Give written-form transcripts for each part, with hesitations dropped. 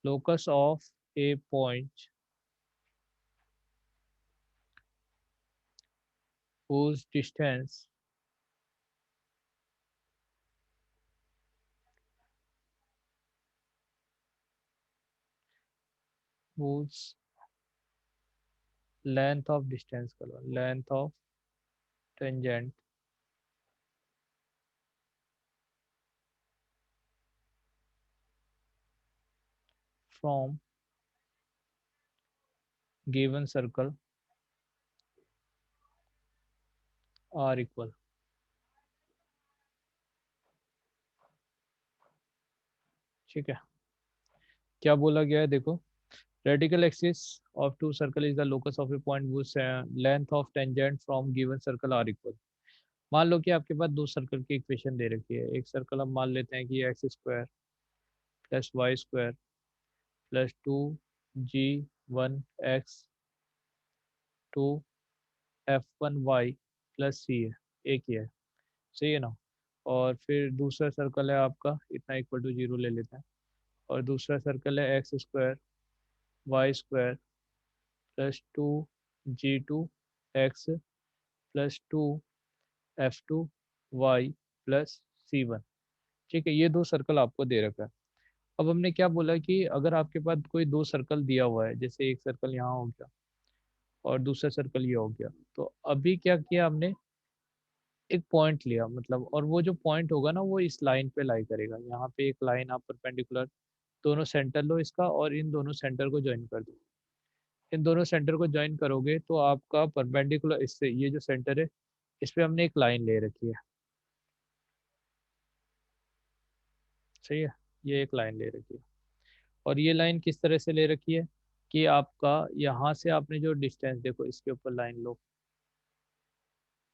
locus of a point whose distance whose length of distance करो, length of tangent from given circle are equal। ठीक है, क्या बोला गया है देखो, radical axis of two circle is the locus of a point whose length of tangent from given circle are equal। मान लो कि आपके पास दो सर्कल की इक्वेशन दे रखी है, एक सर्कल हम मान लेते हैं कि x square plus Y square plus 2g1x two f1y plus C है, एक ही है, सही है ना। और फिर दूसरा सर्कल है आपका, इतना इक्वल टू जीरो ले लेते हैं, और दूसरा सर्कल है x square Y square plus 2g2x plus 2f2y plus c1। ठीक है, ये दो सर्कल आपको दे रखा है। अब हमने क्या बोला कि अगर आपके पास कोई दो सर्कल दिया हुआ है, जैसे एक सर्कल यहाँ हो गया और दूसरा सर्कल ये हो गया, तो अभी क्या किया हमने, एक पॉइंट लिया मतलब, और वो जो पॉइंट होगा ना वो इस लाइन पे लाई करेगा। यहाँ पे एक लाइन आप परपेंडिकुलर, दोनों सेंटर लो इसका और इन दोनों सेंटर को ज्वाइन कर दो। इन दोनों सेंटर को ज्वाइन करोगे तो आपका परपेंडिकुलर इससे ये जो सेंटर है इस पे हमने एक लाइन ले रखी है, सही है, ये एक लाइन ले रखी है। और ये लाइन किस तरह से ले रखी है कि आपका यहाँ से आपने जो डिस्टेंस देखो, इसके ऊपर लाइन लो,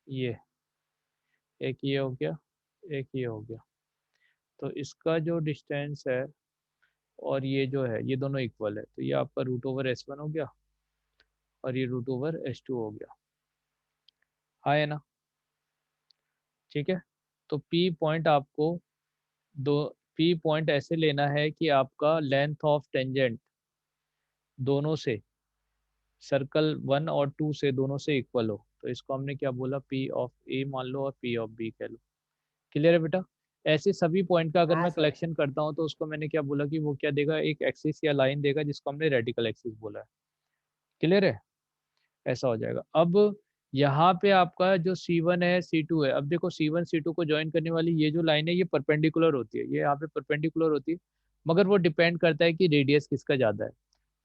ये एक ये हो गया, एक ये हो गया, तो इसका जो डिस्टेंस है और ये जो है ये दोनों इक्वल है, तो ये आपका रूट ओवर S1 हो गया और ये रूट ओवर S2 हो गया, हाँ है ना। ठीक है, तो P पॉइंट आपको दो, P पॉइंट ऐसे लेना है कि आपका लेंथ ऑफ टेंजेंट दोनों से, सर्कल 1 और 2 से दोनों से इक्वल हो, तो इसको हमने क्या बोला, P ऑफ A मान लो और P ऑफ B कह लो। क्लियर है बेटा। ऐसे सभी पॉइंट का अगर हाँ मैं सर। कलेक्शन करता हूँ तो उसको मैंने क्या बोला कि वो क्या देगा, एक एक्सिस या लाइन देगा जिसको हमने रेडिकल एक्सिस बोला है। क्लियर है, ऐसा हो जाएगा। अब यहाँ पे आपका जो C1 है C2 है, अब देखो C1 C2 को ज्वाइन करने वाली ये जो लाइन है ये परपेंडिकुलर होती है, ये यहाँ पे परपेंडिकुलर होती है, मगर वो डिपेंड करता है कि रेडियस किसका ज़्यादा है।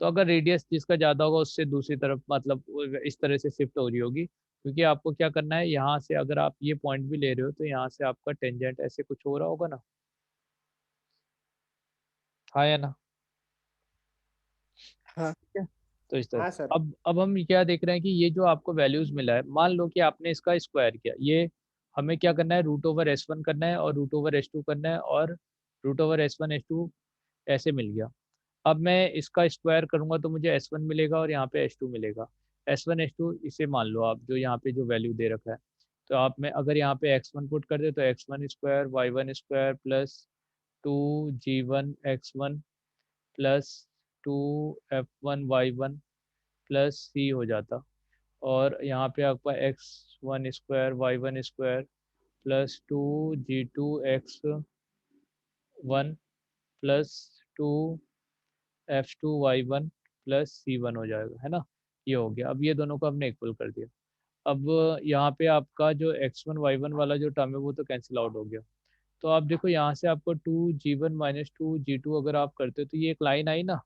तो अगर रेडियस जिसका ज़्यादा होगा उससे दूसरी तरफ मतलब वो इस तरह से शिफ्ट हो रही होगी, क्योंकि आपको क्या करना है, यहाँ से अगर आप ये पॉइंट भी ले रहे हो तो यहाँ से आपका टेंजेंट ऐसे कुछ हो रहा होगा ना, हाँ या ना। हाँ। ठीक है, तो इस तरह हाँ से सर। अब हम क्या देख रहे हैं कि ये जो आपको वैल्यूज मिला है, मान लो कि आपने इसका स्क्वायर किया, ये हमें क्या करना है, रूट ओवर S1 करना है और रूट ओवर S2 करना है, और रूट ओवर S1 S2 ऐसे मिल गया। अब मैं इसका स्क्वायर करूंगा तो मुझे S1 मिलेगा और यहाँ पे S2 मिलेगा। S1 S2 इसे मान लो आप, जो यहाँ पे जो वैल्यू दे रखा है, तो आप में अगर यहाँ पे x1 पुट कर दे तो x1 square y1 square plus 2g1 x1 plus 2f1 y1 plus C हो जाता। और यहाँ पे आपका x1 square y1 square plus 2g2 x1 plus 2f2 y1 plus C1 हो जाएगा, है ना। ये हो गया, अब ये दोनों को हमने इक्वल कर दिया। अब यहाँ पे आपका जो x1 y1 वाला जो टर्म है वो तो कैंसिल आउट हो गया। तो आप देखो यहाँ से आपको 2g1 - 2g2 अगर आप करते हो तो ये एक लाइन आई ना,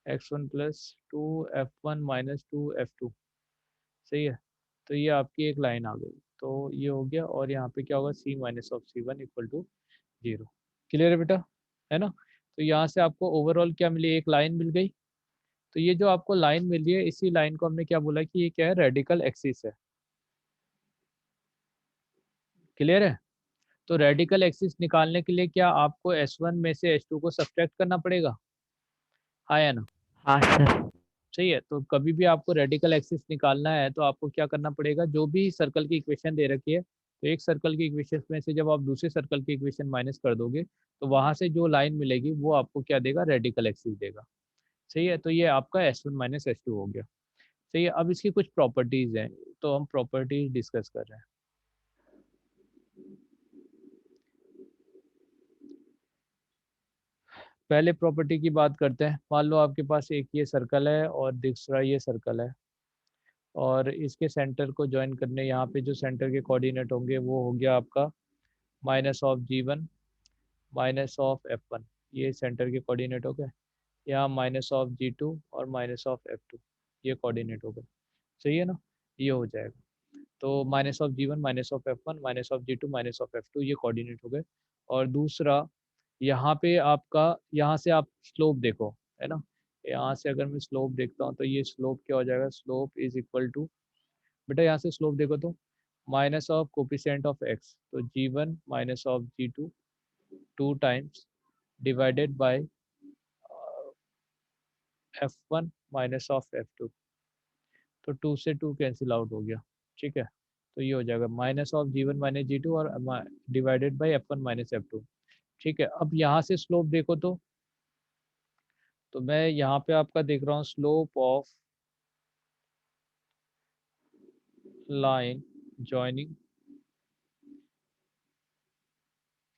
x1 प्लस 2f1 - 2f2, सही है। तो ये आपकी एक लाइन आ गई, तो ये हो गया, और यहाँ पे क्या होगा, C - of C1 equal to 0। Clear है बेटा, है ना। तो यहाँ से आपको ओवरऑल क्या मिली, एक लाइन मिल गई। तो ये जो आपको लाइन मिल रही है, इसी लाइन को हमने क्या बोला कि ये क्या है, रेडिकल एक्सिस है। क्लियर है। तो रेडिकल एक्सिस निकालने के लिए क्या आपको S1 में से S2 को सब्ट्रैक्ट करना पड़ेगा, हाँ या ना। हाँ सर। सही है, तो कभी भी आपको रेडिकल एक्सिस निकालना है तो आपको क्या करना पड़ेगा, जो भी सर्कल की इक्वेशन दे रखी है तो एक सर्कल के इक्वेशन में से जब आप दूसरे सर्कल के इक्वेशन माइनस कर दोगे तो वहां से जो लाइन मिलेगी वो आपको क्या देगा, रेडिकल एक्सिस देगा। सही है, तो ये आपका S1 माइनस S2 हो गया। सही है, अब इसकी कुछ प्रॉपर्टीज हैं, तो हम प्रॉपर्टीज डिस्कस कर रहे हैं। पहले प्रॉपर्टी की बात करते हैं। मान लो आपके पास एक ये सर्कल है और दूसरा ये सर्कल है, और इसके सेंटर को ज्वाइन करने यहाँ पे जो सेंटर के कोऑर्डिनेट होंगे वो हो गया आपका -(g1 -(f1)। ये सेंटर के कोऑर्डिनेट हो गए। यहाँ -(g2 और -(f2) ये कोऑर्डिनेट हो गए। सही है ना, ये हो जाएगा। तो -(g1 -(f1) -(g2 -(f2) ये कोऑर्डिनेट हो गए। और दूसरा यहाँ पे आपका, यहाँ से आप स्लोप देखो, है ना, यहाँ से अगर मैं स्लोप देखता हूँ तो ये स्लोप क्या हो जाएगा, स्लोप इज इक्वल टू, बेटा यहाँ से स्लोप देखो तो minus of coefficient of x, तो g1 -(g2) 2 times divided by f1 -(f2), तो 2 से 2 कैंसिल आउट हो गया। ठीक है, तो ये हो जाएगा -(g1 -(g2) और डिवाइडेड बाय f1 -(f2). ठीक है, अब यहाँ से स्लोप देखो तो मैं यहाँ पे आपका देख रहा हूँ slope of line joining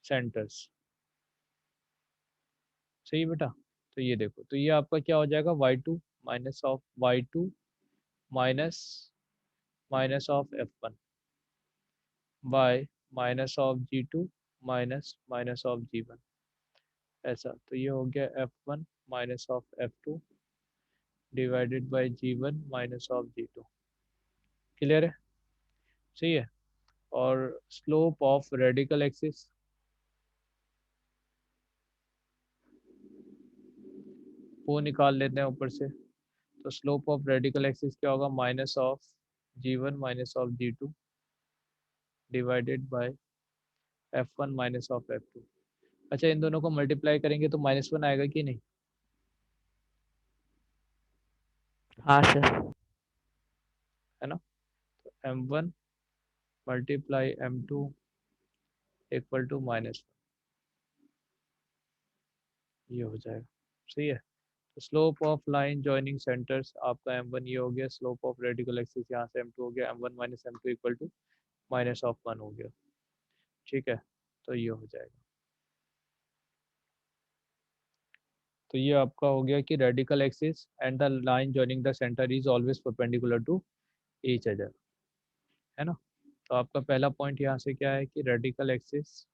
centres. सही है बेटा, तो ये देखो, तो ये आपका क्या हो जाएगा, y2 minus of y2 minus minus of f1 bye minus of g2 minus minus of g1, ऐसा। तो ये हो गया f1 minus of f2 divided by g1 minus of g2। Clear है, सही है। और स्लोप ऑफ रेडिकल एक्सिस, वो निकाल लेते हैं ऊपर से। तो स्लोप ऑफ रेडिकल एक्सिस क्या होगा, -(g1 -(g2) divided by f1 -(f2)। अच्छा, इन दोनों को मल्टीप्लाई करेंगे तो -1 आएगा कि नहीं, हाँ सर। है ना। तो m1 multiply m2 equal to -1, ये हो जाएगा। सही है, तो slope of line joining centres आपका m1 ये हो गया, स्लोप ऑफ रेडिकल एक्सिस यहाँ से m2 हो गया, m1 -m2 इक्वल टू -(1) हो गया। ठीक है, तो ये हो जाएगा। तो ये आपका हो गया कि radical axis and the line joining the centre is always perpendicular to each other, है ना। तो आपका पहला पॉइंट यहाँ से क्या है कि radical axis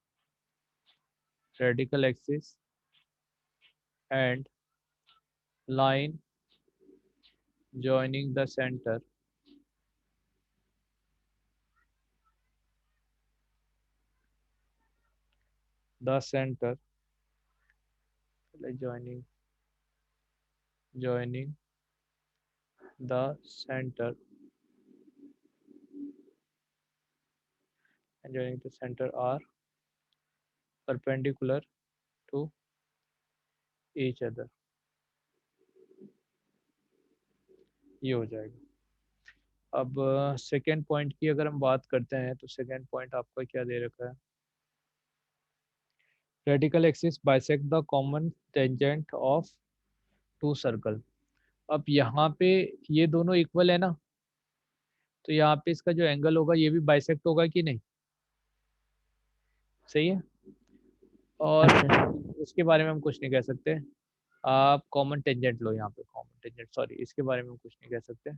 and line joining the centre joining the center and joining the center are perpendicular to each other, ये हो जाएगा। अब सेकेंड पॉइंट की अगर हम बात करते हैं तो सेकेंड पॉइंट आपका क्या दे रखा है, radical axis bisect the common tangent of two circle. अब यहाँ पे ये दोनों इक्वल है ना, तो यहाँ पे इसका जो एंगल होगा ये भी बाइसेक्ट होगा कि नहीं, सही है। हाँ और सर। उसके बारे में हम कुछ नहीं कह सकते, आप कॉमन टेंजेंट लो, यहाँ पे कॉमन टेंजेंट, सॉरी इसके बारे में हम कुछ नहीं कह सकते।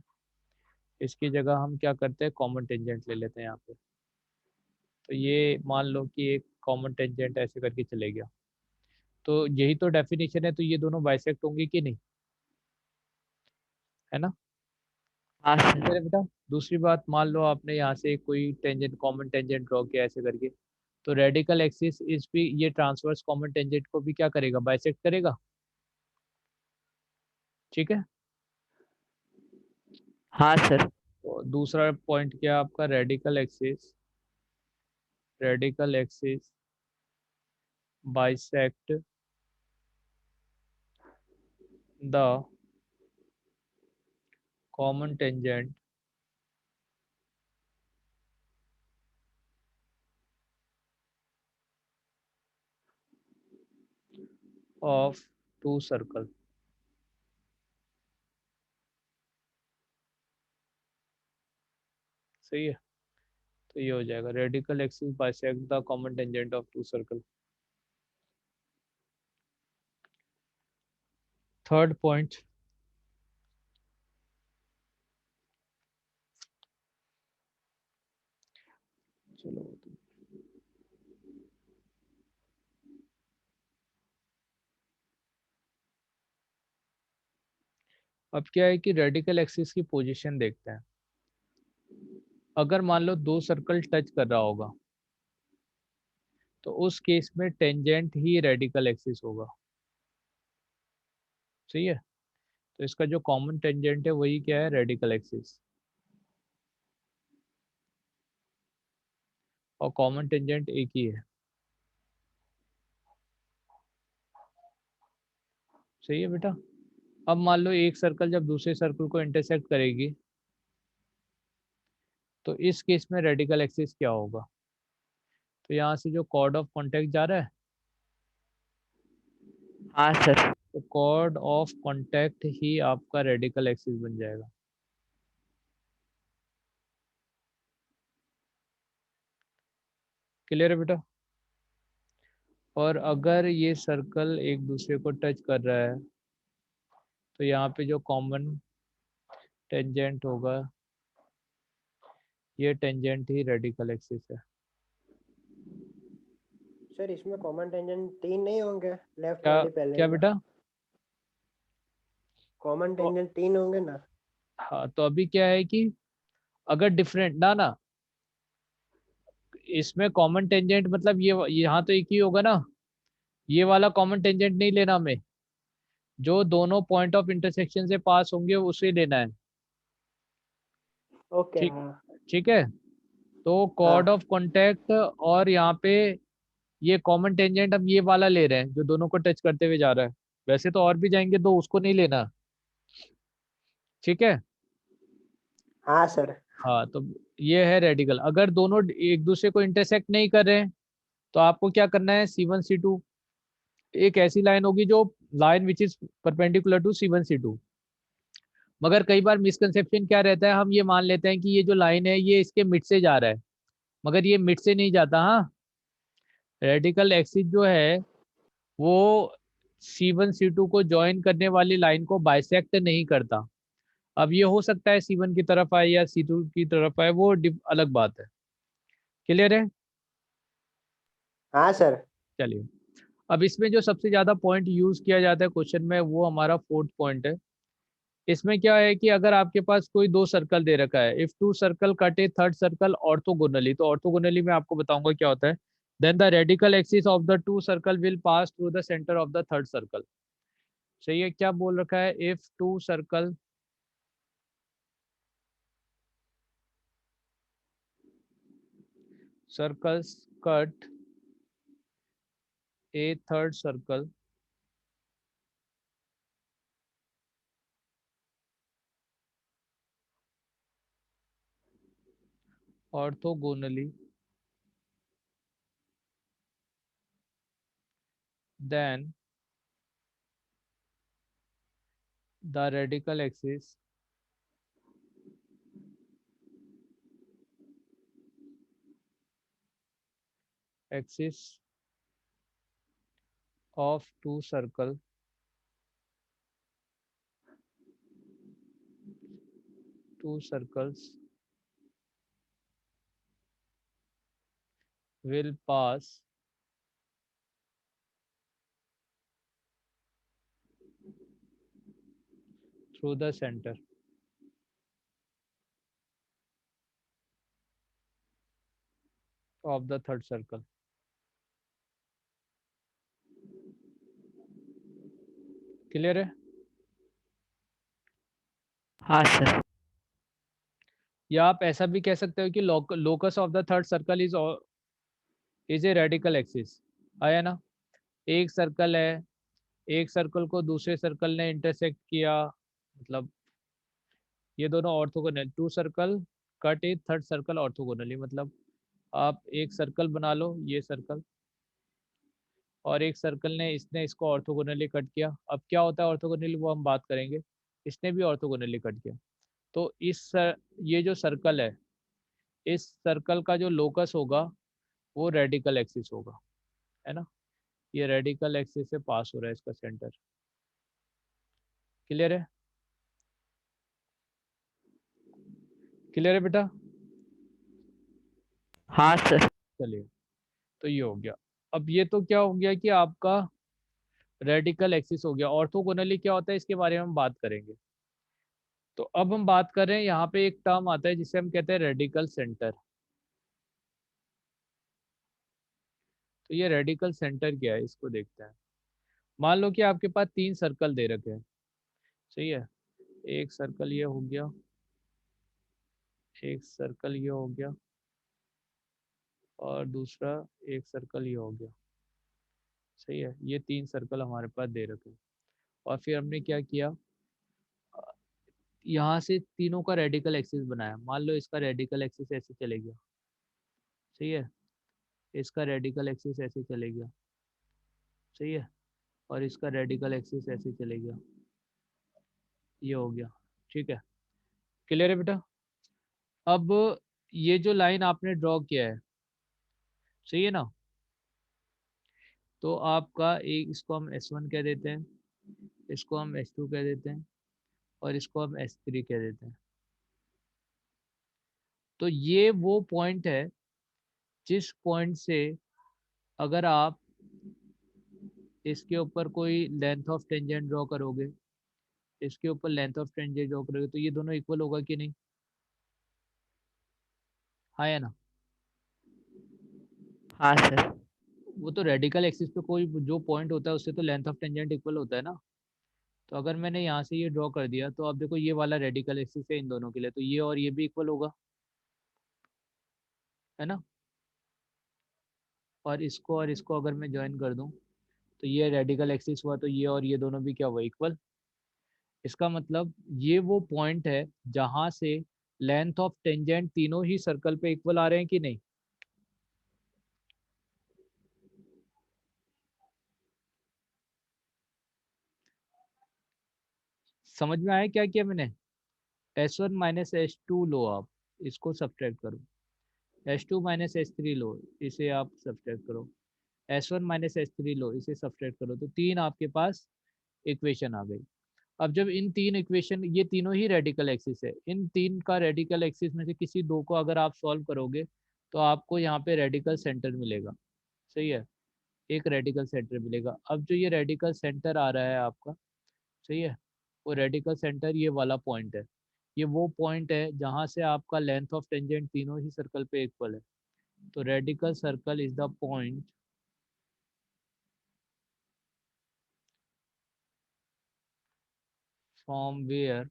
इसकी जगह हम क्या करते हैं, कॉमन टेंजेंट ले लेते हैं यहाँ पे। तो ये मान लो कि एक कॉमन टेंजेंट ऐसे करके चले गया, तो यही तो डेफिनेशन है, तो ये दोनों बाइसेक्ट होंगे कि नहीं, है ना। हाँ ठीक है सर। बेटा, दूसरी बात, मान लो आपने यहाँ से कोई टेंजेंट, कॉमन टेंजेंट ड्रॉ किया ऐसे करके, तो रेडिकल एक्सिस इस भी ये ट्रांसवर्स कॉमन टेंजेंट को भी क्या करेगा, बाइसेक्ट करेगा। ठीक है, हाँ सर। तो दूसरा पॉइंट क्या है आपका, radical axis bisect the common tangent of two circle. सही है, तो ये हो जाएगा radical axis bisect the common tangent of two circle. Third point, चलो अब क्या है कि रेडिकल एक्सिस की पोजीशन देखते हैं। अगर मान लो दो सर्कल टच कर रहा होगा तो उस केस में टेंजेंट ही रेडिकल एक्सिस होगा। सही है, तो इसका जो कॉमन टेंजेंट है वही क्या है, रेडिकल एक्सिस। और कॉमन टेंजेंट एक ही है। सही है बेटा। अब मान लो एक सर्कल जब दूसरे सर्कल को इंटरसेक्ट करेगी तो इस केस में रेडिकल एक्सिस क्या होगा। तो यहाँ से जो कॉर्ड ऑफ कॉन्टेक्ट जा रहा है, हाँ सर। तो कॉर्ड ऑफ कॉन्टेक्ट ही आपका रेडिकल एक्सिस बन जाएगा। क्लियर है बेटा। और अगर ये सर्कल एक दूसरे को टच कर रहा है तो यहाँ पे जो कॉमन टेंजेंट होगा ये टेंजेंट ही रेडिकल एक्सिस है। सर इसमें कॉमन टेंजेंट 3 नहीं होंगे, लेफ्ट क्या वाली पहले क्या का बेटा। कॉमन तो टेंजेंट 3 होंगे ना। हाँ, तो अभी क्या है कि अगर डिफरेंट ना ना इसमें कॉमन टेंजेंट मतलब ये यहाँ तो एक ही होगा ना। ये वाला कॉमन टेंजेंट नहीं लेना हमें, जो दोनों पॉइंट ऑफ इंटरसेक्शन से पास होंगे उसे लेना है। ओके ठीक, हाँ। ठीक है। तो हाँ कॉर्ड ऑफ कॉन्टैक्ट और यहाँ पे ये कॉमन टेंजेंट हम ये वाला ले रहे हैं जो दोनों को टच करते हुए जा रहा है। वैसे तो और भी जाएंगे तो उसको नहीं लेना। ठीक है। हाँ सर। हाँ, तो ये है रेडिकल। अगर दोनों एक दूसरे को इंटरसेक्ट नहीं कर रहे हैं तो आपको क्या करना है, C1 C2 एक ऐसी लाइन होगी जो line which is perpendicular to C1 C2। मगर कई बार मिसकंसेप्शन क्या रहता है, हम ये मान लेते हैं कि ये जो लाइन है ये इसके मिड से जा रहा है, मगर ये मिड से नहीं जाता। हाँ, रेडिकल एक्सिस जो है वो C1 C2 को ज्वाइन करने वाली लाइन को बाइसेक्ट नहीं करता। अब ये हो सकता है C1 की तरफ आए या C2 की तरफ आए, वो अलग बात है। क्लियर है। हाँ सर। चलिए, अब इसमें जो सबसे ज्यादा पॉइंट यूज किया जाता है क्वेश्चन में वो हमारा फोर्थ पॉइंट है। इसमें क्या है कि अगर आपके पास कोई दो सर्कल दे रखा है, if two circle cut a third circle orthogonally, तो ऑर्थोगोनली में आपको बताऊंगा क्या होता है। Then the radical axis of the two circle will pass through the centre of the third circle. सही है, क्या बोल रखा है, if two circle circles cut a third circle orthogonally, then the radical axis of two circles will pass through the center of the third circle। Clear है। हाँ sir. या आप ऐसा भी कह सकते हो कि locus of the third circle is a radical axis. आया ना। एक सर्कल है, एक सर्कल को दूसरे सर्कल ने इंटरसेक्ट किया, मतलब ये दोनों orthogonal, two circle cut a third circle orthogonally, मतलब आप एक सर्कल बना लो, ये सर्कल, और एक सर्कल ने इसने इसको ऑर्थोगोनली कट किया। अब क्या होता है ऑर्थोगोनली वो हम बात करेंगे। इसने भी ऑर्थोगोनली कट किया। तो ये जो सर्कल है, इस सर्कल का जो लोकस होगा वो रेडिकल एक्सिस होगा, है ना। ये रेडिकल एक्सिस से पास हो रहा है इसका सेंटर। क्लियर है? क्लियर है बेटा? हाँ सर। चलिए, तो ये हो गया। अब ये तो क्या हो गया कि आपका रेडिकल एक्सिस हो गया। ऑर्थोगोनली क्या होता है इसके बारे में हम बात करेंगे। तो अब हम बात कर रहे हैं, यहाँ पे एक टर्म आता है जिसे हम कहते हैं रेडिकल सेंटर। तो ये रेडिकल सेंटर क्या है इसको देखते हैं। मान लो कि आपके पास 3 सर्कल दे रखे हैं, सही है। एक सर्कल ये हो गया, एक सर्कल ये हो गया, और दूसरा एक सर्कल ये हो गया, सही है। ये 3 सर्कल हमारे पास दे रखे हैं। और फिर हमने क्या किया, यहाँ से तीनों का रेडिकल एक्सिस बनाया। मान लो इसका रेडिकल एक्सिस ऐसे चले गया, सही है। इसका रेडिकल एक्सिस ऐसे चले गया, सही है। और इसका रेडिकल एक्सिस ऐसे चले गया, ये हो गया, ठीक है। क्लियर है बेटा? अब ये जो लाइन आपने ड्रॉ किया है, सही है ना। तो आपका एक, इसको हम S1 कह देते हैं, इसको हम S2 कह देते हैं, और इसको हम S3 कह देते हैं। तो ये वो पॉइंट है जिस पॉइंट से अगर आप इसके ऊपर कोई लेंथ ऑफ टेंजेंट ड्रॉ करोगे, इसके ऊपर लेंथ ऑफ टेंजेंट ड्रॉ करोगे, तो ये दोनों इक्वल होगा कि नहीं? हाँ या ना? हाँ सर। वो तो रेडिकल एक्सिस पे कोई जो पॉइंट होता है उससे तो लेंथ ऑफ टेंजेंट इक्वल होता है ना। तो अगर मैंने यहाँ से ये ड्रॉ कर दिया, तो अब देखो ये वाला रेडिकल एक्सिस है इन दोनों के लिए, तो ये और ये भी इक्वल होगा, है ना। और इसको अगर मैं ज्वाइन कर दूं, तो ये रेडिकल एक्सिस हुआ, तो ये और ये दोनों भी क्या हुआ, इक्वल। इसका मतलब ये वो पॉइंट है जहां से लेंथ ऑफ टेंजेंट तीनों ही सर्कल पे इक्वल आ रहे हैं कि नहीं। समझ में आया क्या किया मैंने? S1 माइनस S2 लो आप, इसको सब्ट्रैक्ट करो। S2 माइनस S3 लो, इसे आप सब्ट्रैक्ट करो। S1 माइनस S3 लो, इसे सब्ट्रैक्ट करो, तो 3 आपके पास इक्वेशन आ गई। अब जब इन 3 इक्वेशन, ये तीनों ही रेडिकल एक्सिस है, इन 3 का रेडिकल एक्सिस में से किसी 2 को अगर आप सॉल्व करोगे, तो आपको यहाँ पे रेडिकल सेंटर मिलेगा, सही है। एक रेडिकल सेंटर मिलेगा। अब जो ये रेडिकल सेंटर आ रहा है आपका, सही है, वो रेडिकल सेंटर ये वाला पॉइंट है। ये वो पॉइंट है जहाँ से आपका लेंथ ऑफ टेंजेंट तीनों ही सर्कल पे इक्वल है। तो radical circle is the point from where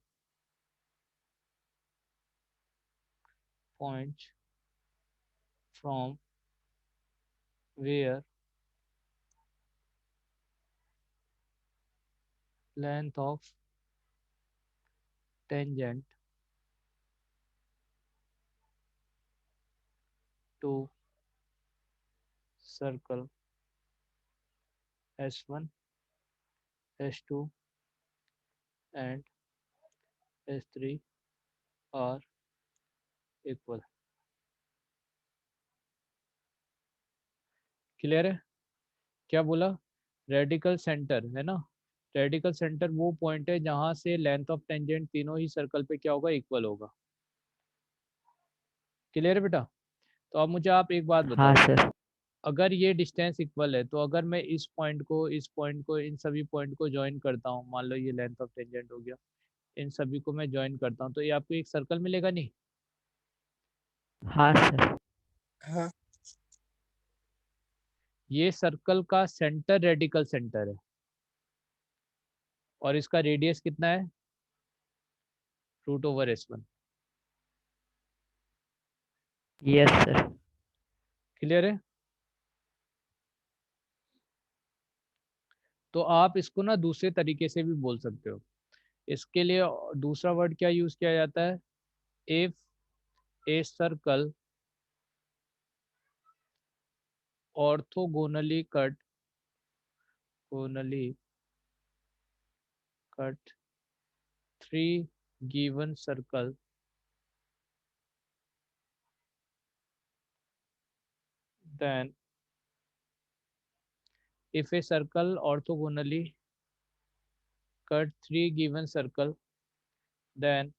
point from where length of tangent to circle S1, S2 and S3 are equal। Clear है? क्या बोला? रेडिकल सेंटर है ना। रेडिकल सेंटर वो पॉइंट है जहां से लेंथ ऑफ टेंजेंट तीनों ही सर्कल पे क्या होगा, इक्वल होगा। क्लियर है बेटा? तो अब मुझे आप एक बात हाँ बताओ, सर। अगर ये डिस्टेंस इक्वल है, तो अगर मैं इस पॉइंट को इन सभी पॉइंट को ज्वाइन करता हूँ, मान लो ये लेंथ ऑफ टेंजेंट हो गया, इन सभी को मैं ज्वाइन करता हूँ, तो ये आपको एक सर्कल मिलेगा नहीं? हाँ सर। हाँ। ये सर्कल का सेंटर रेडिकल सेंटर है, और इसका रेडियस कितना है, √/S1। Yes sir. क्लियर है? तो आप इसको ना दूसरे तरीके से भी बोल सकते हो। इसके लिए दूसरा वर्ड क्या यूज किया जाता है, if a circle orthogonally cut orthogonally cut three given circle, then if a circle orthogonally cut three given circle, then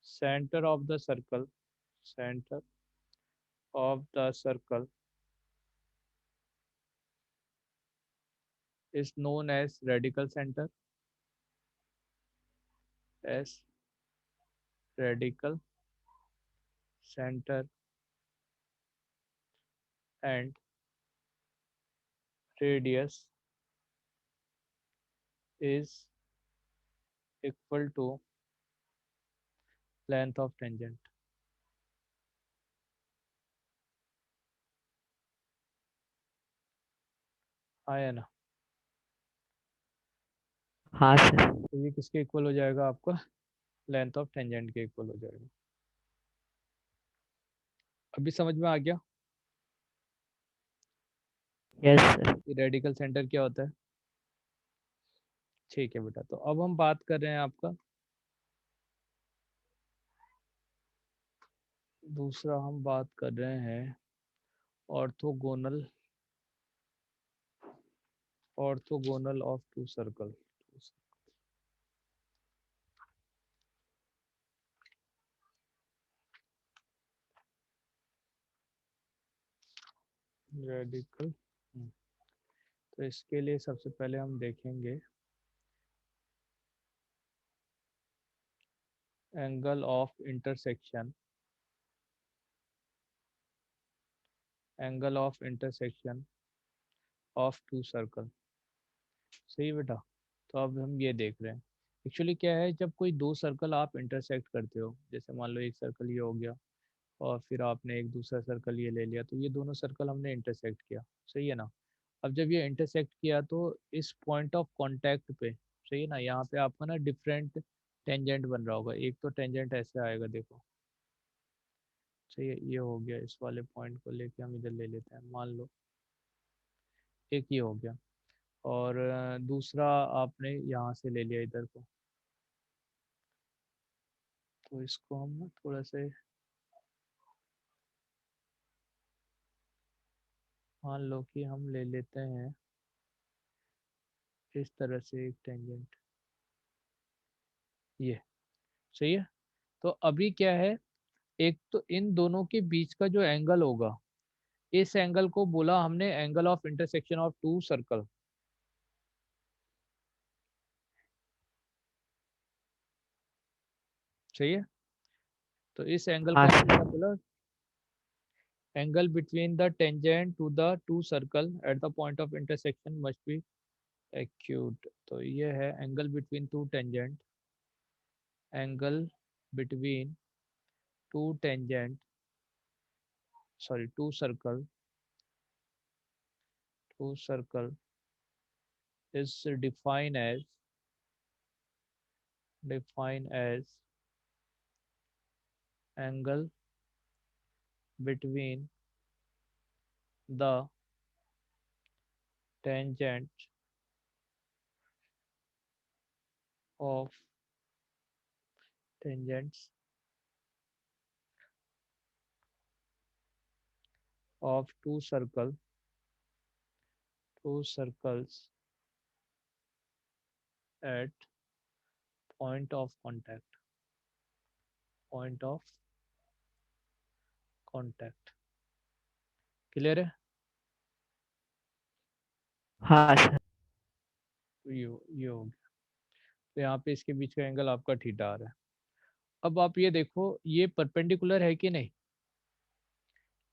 center of the circle is known as radical center, as radical center, and radius is equal to length of tangent. आया ना? हाँ sir. तो ये किसके equal हो जाएगा आपका? Length of tangent के इक्वल हो जाएगा। अभी समझ में आ गया? Yes sir. रेडिकल सेंटर क्या होता है? ठीक है बेटा, तो अब हम बात कर रहे हैं आपका दूसरा, हम बात कर रहे हैं orthogonal of two circle. Radical. तो इसके लिए सबसे पहले हम देखेंगे angle of intersection of two circle. सही बेटा? तो अब हम ये देख रहे हैं एक्चुअली क्या है, जब कोई दो सर्कल आप इंटरसेक्ट करते हो, जैसे मान लो एक सर्कल ये हो गया और फिर आपने एक दूसरा सर्कल ये ले लिया, तो ये दोनों सर्कल हमने इंटरसेक्ट किया, सही है ना? अब जब ये इंटरसेक्ट किया तो इस पॉइंट ऑफ कांटेक्ट पे, सही है ना, यहाँ पे आपका ना डिफरेंट टेंजेंट बन रहा होगा। एक तो टेंजेंट ऐसे आएगा, देखो, सही है, ये हो गया, इस वाले पॉइंट को लेके हम इधर ले लेते हैं, मान लो एक ये हो गया, और दूसरा आपने यहाँ से ले लिया इधर को। तो इसको हम ना थोड़ा से मान लो कि हम ले लेते हैं इस तरह से एक टेंजेंट, ये सही है। तो अभी क्या है, एक तो इन दोनों के बीच का जो एंगल होगा, इस एंगल को बोला हमने angle of intersection of two circle. सही है। तो इस एंगल को हाँ हमने क्या सर। बोला? Angle between the tangent to the two circle at the point of intersection must be acute. तो ये है angle between two tangent, angle between two tangent, sorry two circle is defined as angle between the tangent of tangents of two circles at point of contact। Clear है? हाँ sir. ये हो गया। तो यहाँ पे इसके बीच का एंगल आपका थीटा आ रहा है। अब आप ये देखो, ये परपेंडिकुलर है कि नहीं?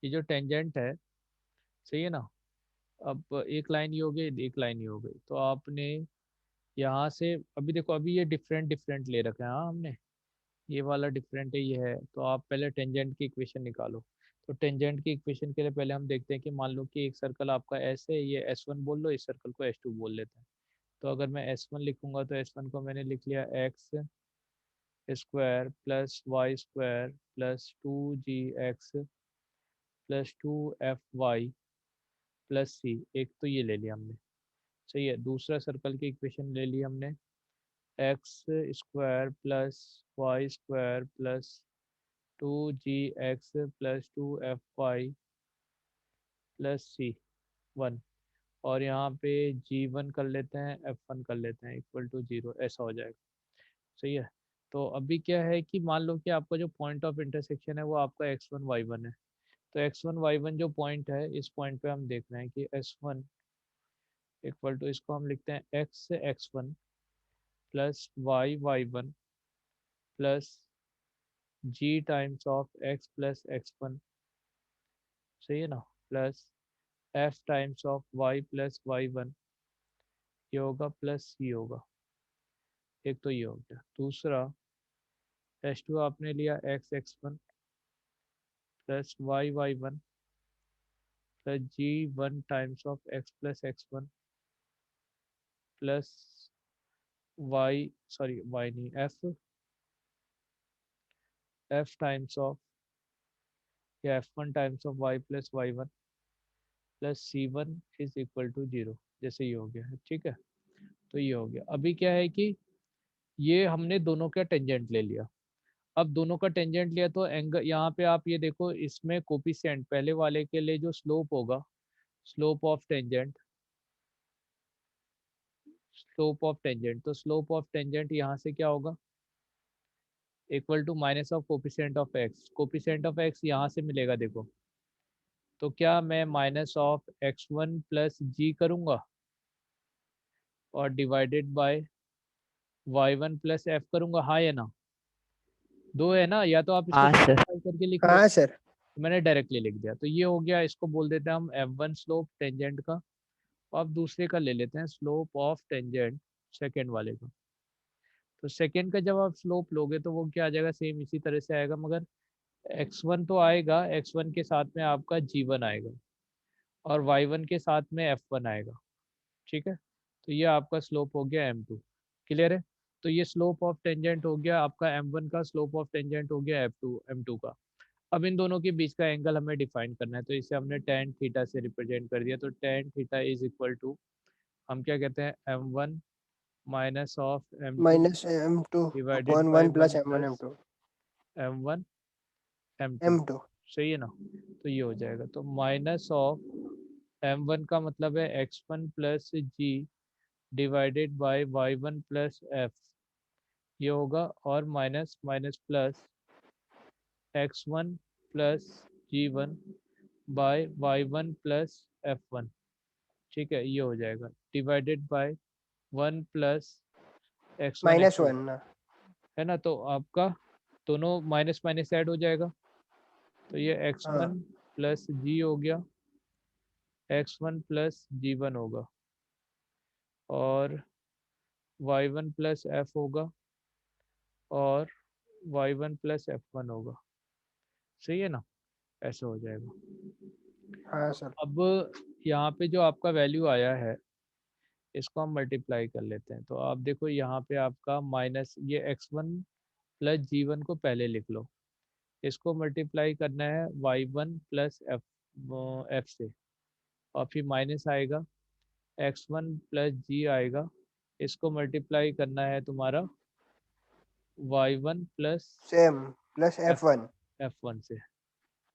ये जो टेंजेंट है, सही है ना? अब एक लाइन ही हो गई, एक लाइन ही हो गई, तो आपने यहाँ से अभी देखो, अभी ये डिफरेंट डिफरेंट ले रखा है, हाँ हमने, ये वाला डिफरेंट है, ये है, तो आप पहले टेंजेंट की इक्वेशन निकालो। तो टेंजेंट की इक्वेशन के लिए पहले हम देखते हैं कि मान लो कि एक सर्कल आपका एस है, ये S1 बोल लो, इस सर्कल को S2 बोल लेते हैं। तो अगर मैं S1 लिखूंगा तो S1 को मैंने लिख लिया X square plus Y square plus 2gx plus 2fy plus C, एक तो ये ले लिया हमने। सही है। दूसरा सर्कल की इक्वेशन ले ली हमने, x square plus Y square plus 2gx plus 2fy plus c1, और यहाँ पे g1 कर लेते हैं, f1 कर लेते हैं, इक्वल टू 0, ऐसा हो जाएगा। सही है। तो अभी क्या है कि मान लो कि आपका जो पॉइंट ऑफ इंटरसेक्शन है वो आपका x1 y1 है। तो x1 y1 जो पॉइंट है, इस पॉइंट पे हम देख रहे हैं कि s1 इक्वल टू, इसको हम लिखते हैं x x1 plus y y1 plus g times of x plus x1, सही है ना, plus f times of y plus y1, ये होगा प्लस c होगा। एक तो ये हो गया। दूसरा h2 आपने लिया x x1 plus y y1 plus g1 times of x plus x1 plus y, sorry y नहीं, f टाइम्स ऑफ, या f1 times of y plus y1 plus c1 is equal to 0, जैसे ये हो गया है। ठीक है। तो ये हो गया। अभी क्या है कि ये हमने दोनों का टेंजेंट ले लिया। अब दोनों का टेंजेंट लिया तो एंगल, यहाँ पे आप ये देखो, इसमें कोफिशिएंट पहले वाले के लिए जो स्लोप होगा, slope of tangent, slope of tangent, तो स्लोप ऑफ टेंजेंट यहाँ से क्या होगा, equal to minus of coefficient of x. Coefficient of x यहाँ से मिलेगा देखो, तो क्या मैं माइनस ऑफ x1 प्लस जी करूँगा और divided by y1 plus F करूँगा, हाँ या ना, दो है ना, या तो आप इसको हाँ सर। सिंपलीफाई करके लिख लो। हाँ सर। मैंने डायरेक्टली लिख दिया, तो ये हो गया। इसको बोल देते हैं हम f1 स्लोप टेंजेंट का। अब दूसरे का ले लेते हैं स्लोप ऑफ टेंजेंट, सेकेंड वाले का। तो सेकेंड का जब आप स्लोप लोगे तो वो क्या आ जाएगा, सेम इसी तरह से आएगा, मगर x1 तो आएगा, x1 के साथ में आपका g1 आएगा और y1 के साथ में f1 आएगा। ठीक है। तो ये आपका स्लोप हो गया m2। क्लियर है। तो ये स्लोप ऑफ टेंजेंट हो गया आपका m1 का, स्लोप ऑफ टेंजेंट हो गया m2 का। अब इन दोनों के बीच का एंगल हमें डिफाइन करना है, तो इसे हमने tan थीटा से रिप्रेजेंट कर दिया। तो tan theta is equal to, हम क्या कहते हैं, m1 minus of m2 -m2 divided upon by 1 plus 1 m1 plus m2 m1 m2। m2। सही है ना। तो ये हो जाएगा, तो माइनस ऑफ m1 का मतलब है x1 plus g divided by y1 plus f, ये होगा, और minus minus plus x1 plus g1 by y1 plus f1। ठीक है, ये हो जाएगा, divided by 1 plus x1 x2, -1 ना। है ना। तो आपका दोनों माइनस माइनस ऐड हो जाएगा, तो ये हाँ x1 प्लस जी हो गया, x1 प्लस g1 होगा, और y1 प्लस एफ होगा, और y1 प्लस f1 होगा। सही है ना, ऐसे हो जाएगा। हाँ सर। अब यहाँ पे जो आपका वैल्यू आया है, इसको हम मल्टीप्लाई कर लेते हैं। तो आप देखो यहाँ पे आपका माइनस, ये x1 प्लस g1 को पहले लिख लो, इसको मल्टीप्लाई करना है y1 प्लस एफ से, और फिर माइनस आएगा, x1 प्लस जी आएगा, इसको मल्टीप्लाई करना है तुम्हारा y1 plus same plus F f1 f1 से,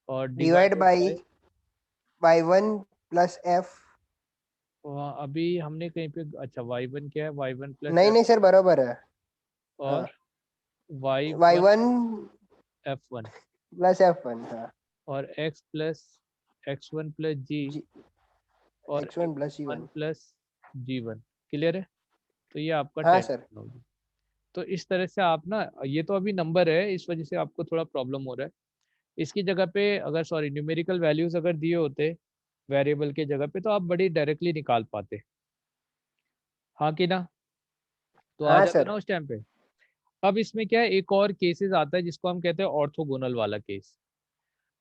और divide divided by by, y1 plus f। वहाँ अभी हमने कहीं पे, अच्छा y1 क्या है, y1 प्लस नहीं एफ, नहीं सर, बराबर है। हाँ, और y1 y1 f1, plus f1। हाँ और x प्लस x1 प्लस जी, जी, और x1 plus x1 g1। Plus g1। Clear है। तो ये आपका हाँ 10 सर। होगी। तो इस तरह से आप ना, ये तो अभी नंबर है, इस वजह से आपको थोड़ा प्रॉब्लम हो रहा है। इसकी जगह पे अगर, सॉरी, न्यूमेरिकल वैल्यूज अगर दिए होते वेरिएबल के जगह पे, तो आप बड़ी डायरेक्टली निकाल पाते, हाँ कि ना, तो आ हाँ जाता सर। ना उस टाइम पे। अब इसमें क्या है, एक और केसेस आता है जिसको हम कहते हैं ऑर्थोगोनल वाला केस।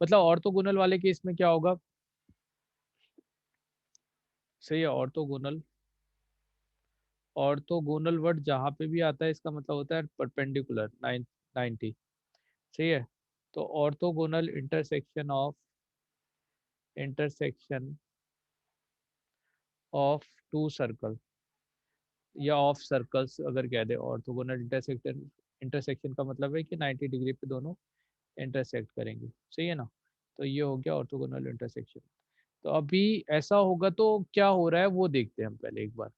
मतलब ऑर्थोगोनल वाले केस में क्या होगा, सही है, ऑर्थोगोनल, ऑर्थोगोनल वर्ड जहाँ पे भी आता है इसका मतलब होता है परपेंडिकुलर 90। सही है। तो orthogonal intersection of, intersection of two circle या ऑफ सर्कल्स अगर कह दे। ऑर्थोगोनल इंटरसेक्शन का मतलब है कि 90 डिग्री पे दोनों इंटरसेक्ट करेंगे, सही है ना। तो ये हो गया ऑर्थोगोनल इंटरसेक्शन। तो अभी ऐसा होगा तो क्या हो रहा है वो देखते हैं हम पहले एक बार।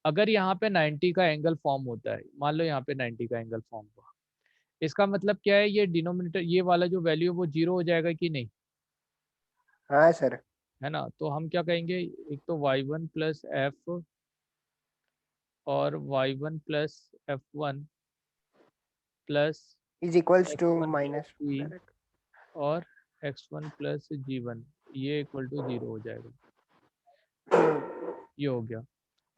अगर यहाँ पे 90 का एंगल फॉर्म होता है, मान लो यहाँ पे 90 का एंगल फॉर्म हुआ, इसका मतलब क्या है, ये डिनोमिनेटर ये वाला जो वैल्यू है वो जीरो हो जाएगा कि नहीं, हाँ सर। है ना। तो हम क्या कहेंगे, एक तो y1 प्लस एफ और y1 plus f1 plus is equals to x1 plus minus. G और x1 प्लस g1, ये इक्वल टू जीरो हो जाएगा। ये हो गया।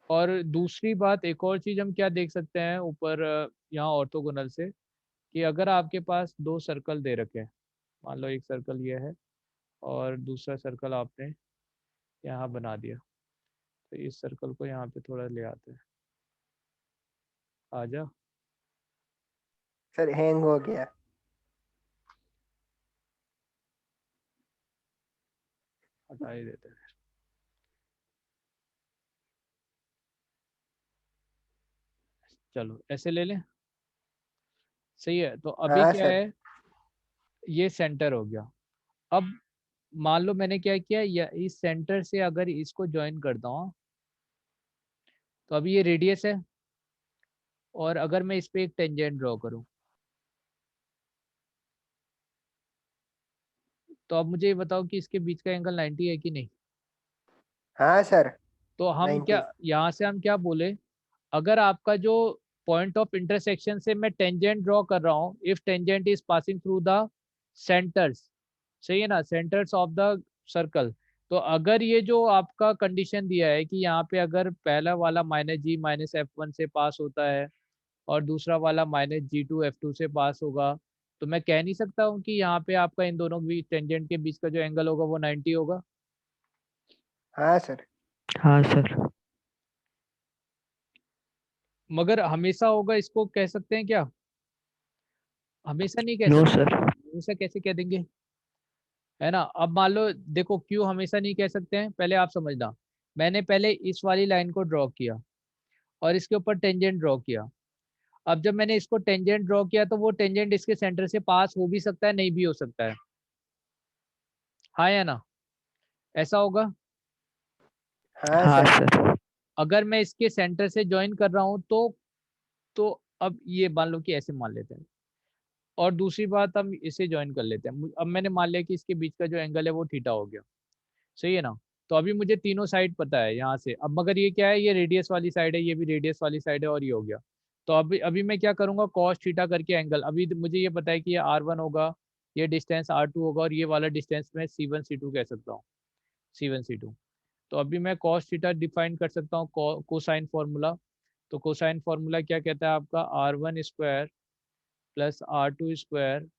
और दूसरी बात, एक और चीज हम क्या देख सकते हैं ऊपर यहाँ ऑर्थोगोनल से, कि अगर आपके पास दो सर्कल दे रखे हैं, मान लो एक सर्कल ये है और दूसरा सर्कल आपने यहाँ बना दिया, तो इस सर्कल को यहाँ पे थोड़ा ले आते हैं, आजा, सर हैंग हो गया। हटा ही देते हैं। चलो ऐसे ले लें, सही है। तो अभी हाँ क्या सर। है, ये सेंटर हो गया। अब मान लो मैंने क्या किया, या इस सेंटर से अगर इसको ज्वाइन करता हूँ, तो अभी ये रेडियस है, और अगर मैं इस पे एक टेंजेंट ड्रॉ करूँ, तो अब मुझे ये बताओ कि इसके बीच का एंगल 90 है कि नहीं। हाँ सर। तो हम 90। क्या, यहाँ से हम क्या बोले, अगर आपका जो पॉइंट ऑफ इंटरसेक्शन से मैं टेंजेंट ड्रॉ कर रहा हूँ, if tangent is passing through the centres, सही है ना, सेंटर्स ऑफ द सर्कल। तो अगर ये जो आपका कंडीशन दिया है कि यहाँ पे अगर पहला वाला माइनस जी माइनस F1 से पास होता है और दूसरा वाला माइनस G2 F2 से पास होगा, तो मैं कह नहीं सकता हूँ कि यहाँ पे आपका इन दोनों भी टेंजेंट के बीच का जो एंगल होगा वो 90 होगा। हाँ सर। हाँ सर। मगर हमेशा होगा इसको कह सकते हैं क्या, हमेशा नहीं कह नो सकते। सर। हमेशा कैसे कह देंगे, है ना। अब मान लो देखो, क्यों हमेशा नहीं कह सकते हैं, पहले आप समझना। मैंने पहले इस वाली लाइन को ड्रॉ किया और इसके ऊपर टेंजेंट ड्रॉ किया। अब जब मैंने इसको टेंजेंट ड्रॉ किया तो वो टेंजेंट इसके सेंटर से पास हो भी सकता है, नहीं भी हो सकता है, हाँ या ना, ऐसा होगा। हाँ हाँ सर। सर। अगर मैं इसके सेंटर से ज्वाइन कर रहा हूँ तो अब ये मान लो कि ऐसे मान लेते हैं, और दूसरी बात हम इसे ज्वाइन कर लेते हैं। अब मैंने मान लिया कि इसके बीच का जो एंगल है वो थीटा हो गया, सही है ना। तो अभी मुझे तीनों साइड पता है यहाँ से। अब मगर ये क्या है, ये रेडियस वाली साइड है, ये भी रेडियस वाली साइड है, और ये हो गया। तो अभी अभी मैं क्या करूंगा, कॉस थीटा करके एंगल, अभी मुझे ये पता है कि ये R1 होगा, ये डिस्टेंस R2 होगा, और ये वाला डिस्टेंस मैं C1 C2 कह सकता हूँ, C1 C2। तो अभी मैं कॉस थीटा डिफाइन कर सकता हूँ कोसाइन फॉर्मूला। तो कोसाइन फॉर्मूला क्या कहता है आपका, R1 square plus R2 square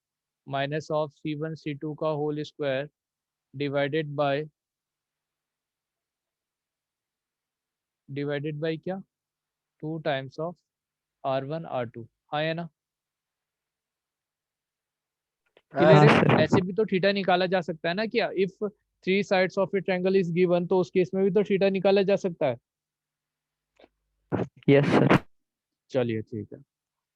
minus of C1 C2 का होल स्क्वायर डिवाइडेड बाय क्या, 2 टाइम्स ऑफ R1 R2, हाँ है ना। हाँ क्लियर हाँ है। सर। सर। ऐसे भी तो थीटा निकाला जा सकता है ना, कि if three sides of A triangle is given, तो उस केस में भी तो थीटा निकाला जा सकता है। Yes sir. चलिए ठीक है।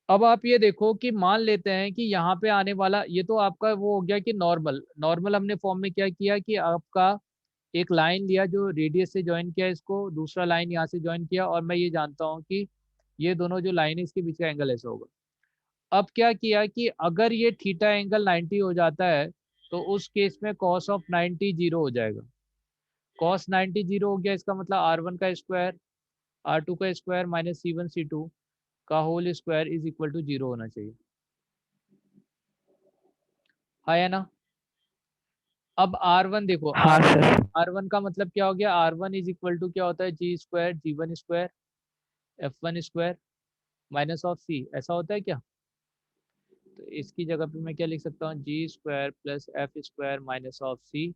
अब आप ये देखो कि मान लेते हैं कि यहाँ पे आने वाला, ये तो आपका वो हो गया कि नॉर्मल नॉर्मल हमने फॉर्म में क्या किया कि आपका एक लाइन लिया जो रेडियस से ज्वाइन किया इसको, दूसरा लाइन यहाँ से ज्वाइन किया, और मैं ये जानता हूँ कि ये दोनों जो लाइन है इसके बीच का एंगल ऐसा होगा। अब क्या किया कि अगर ये थीटा एंगल 90 हो जाता है, तो उस केस में कॉस ऑफ 90 जीरो हो जाएगा। कॉस 90 जीरो हो गया, इसका मतलब R1 का स्क्वायर R2 का स्क्वायर माइनस C1 C2 का whole square is equal to zero होना चाहिए, हाँ या ना। अब R1 देखो, हाँ सर। R1 का मतलब क्या हो गया, R1 इज इक्वल टू क्या होता है, G square G1 square F1 square minus of C, ऐसा होता है क्या। तो इसकी जगह पे मैं क्या लिख सकता हूँ, G square plus F square minus of C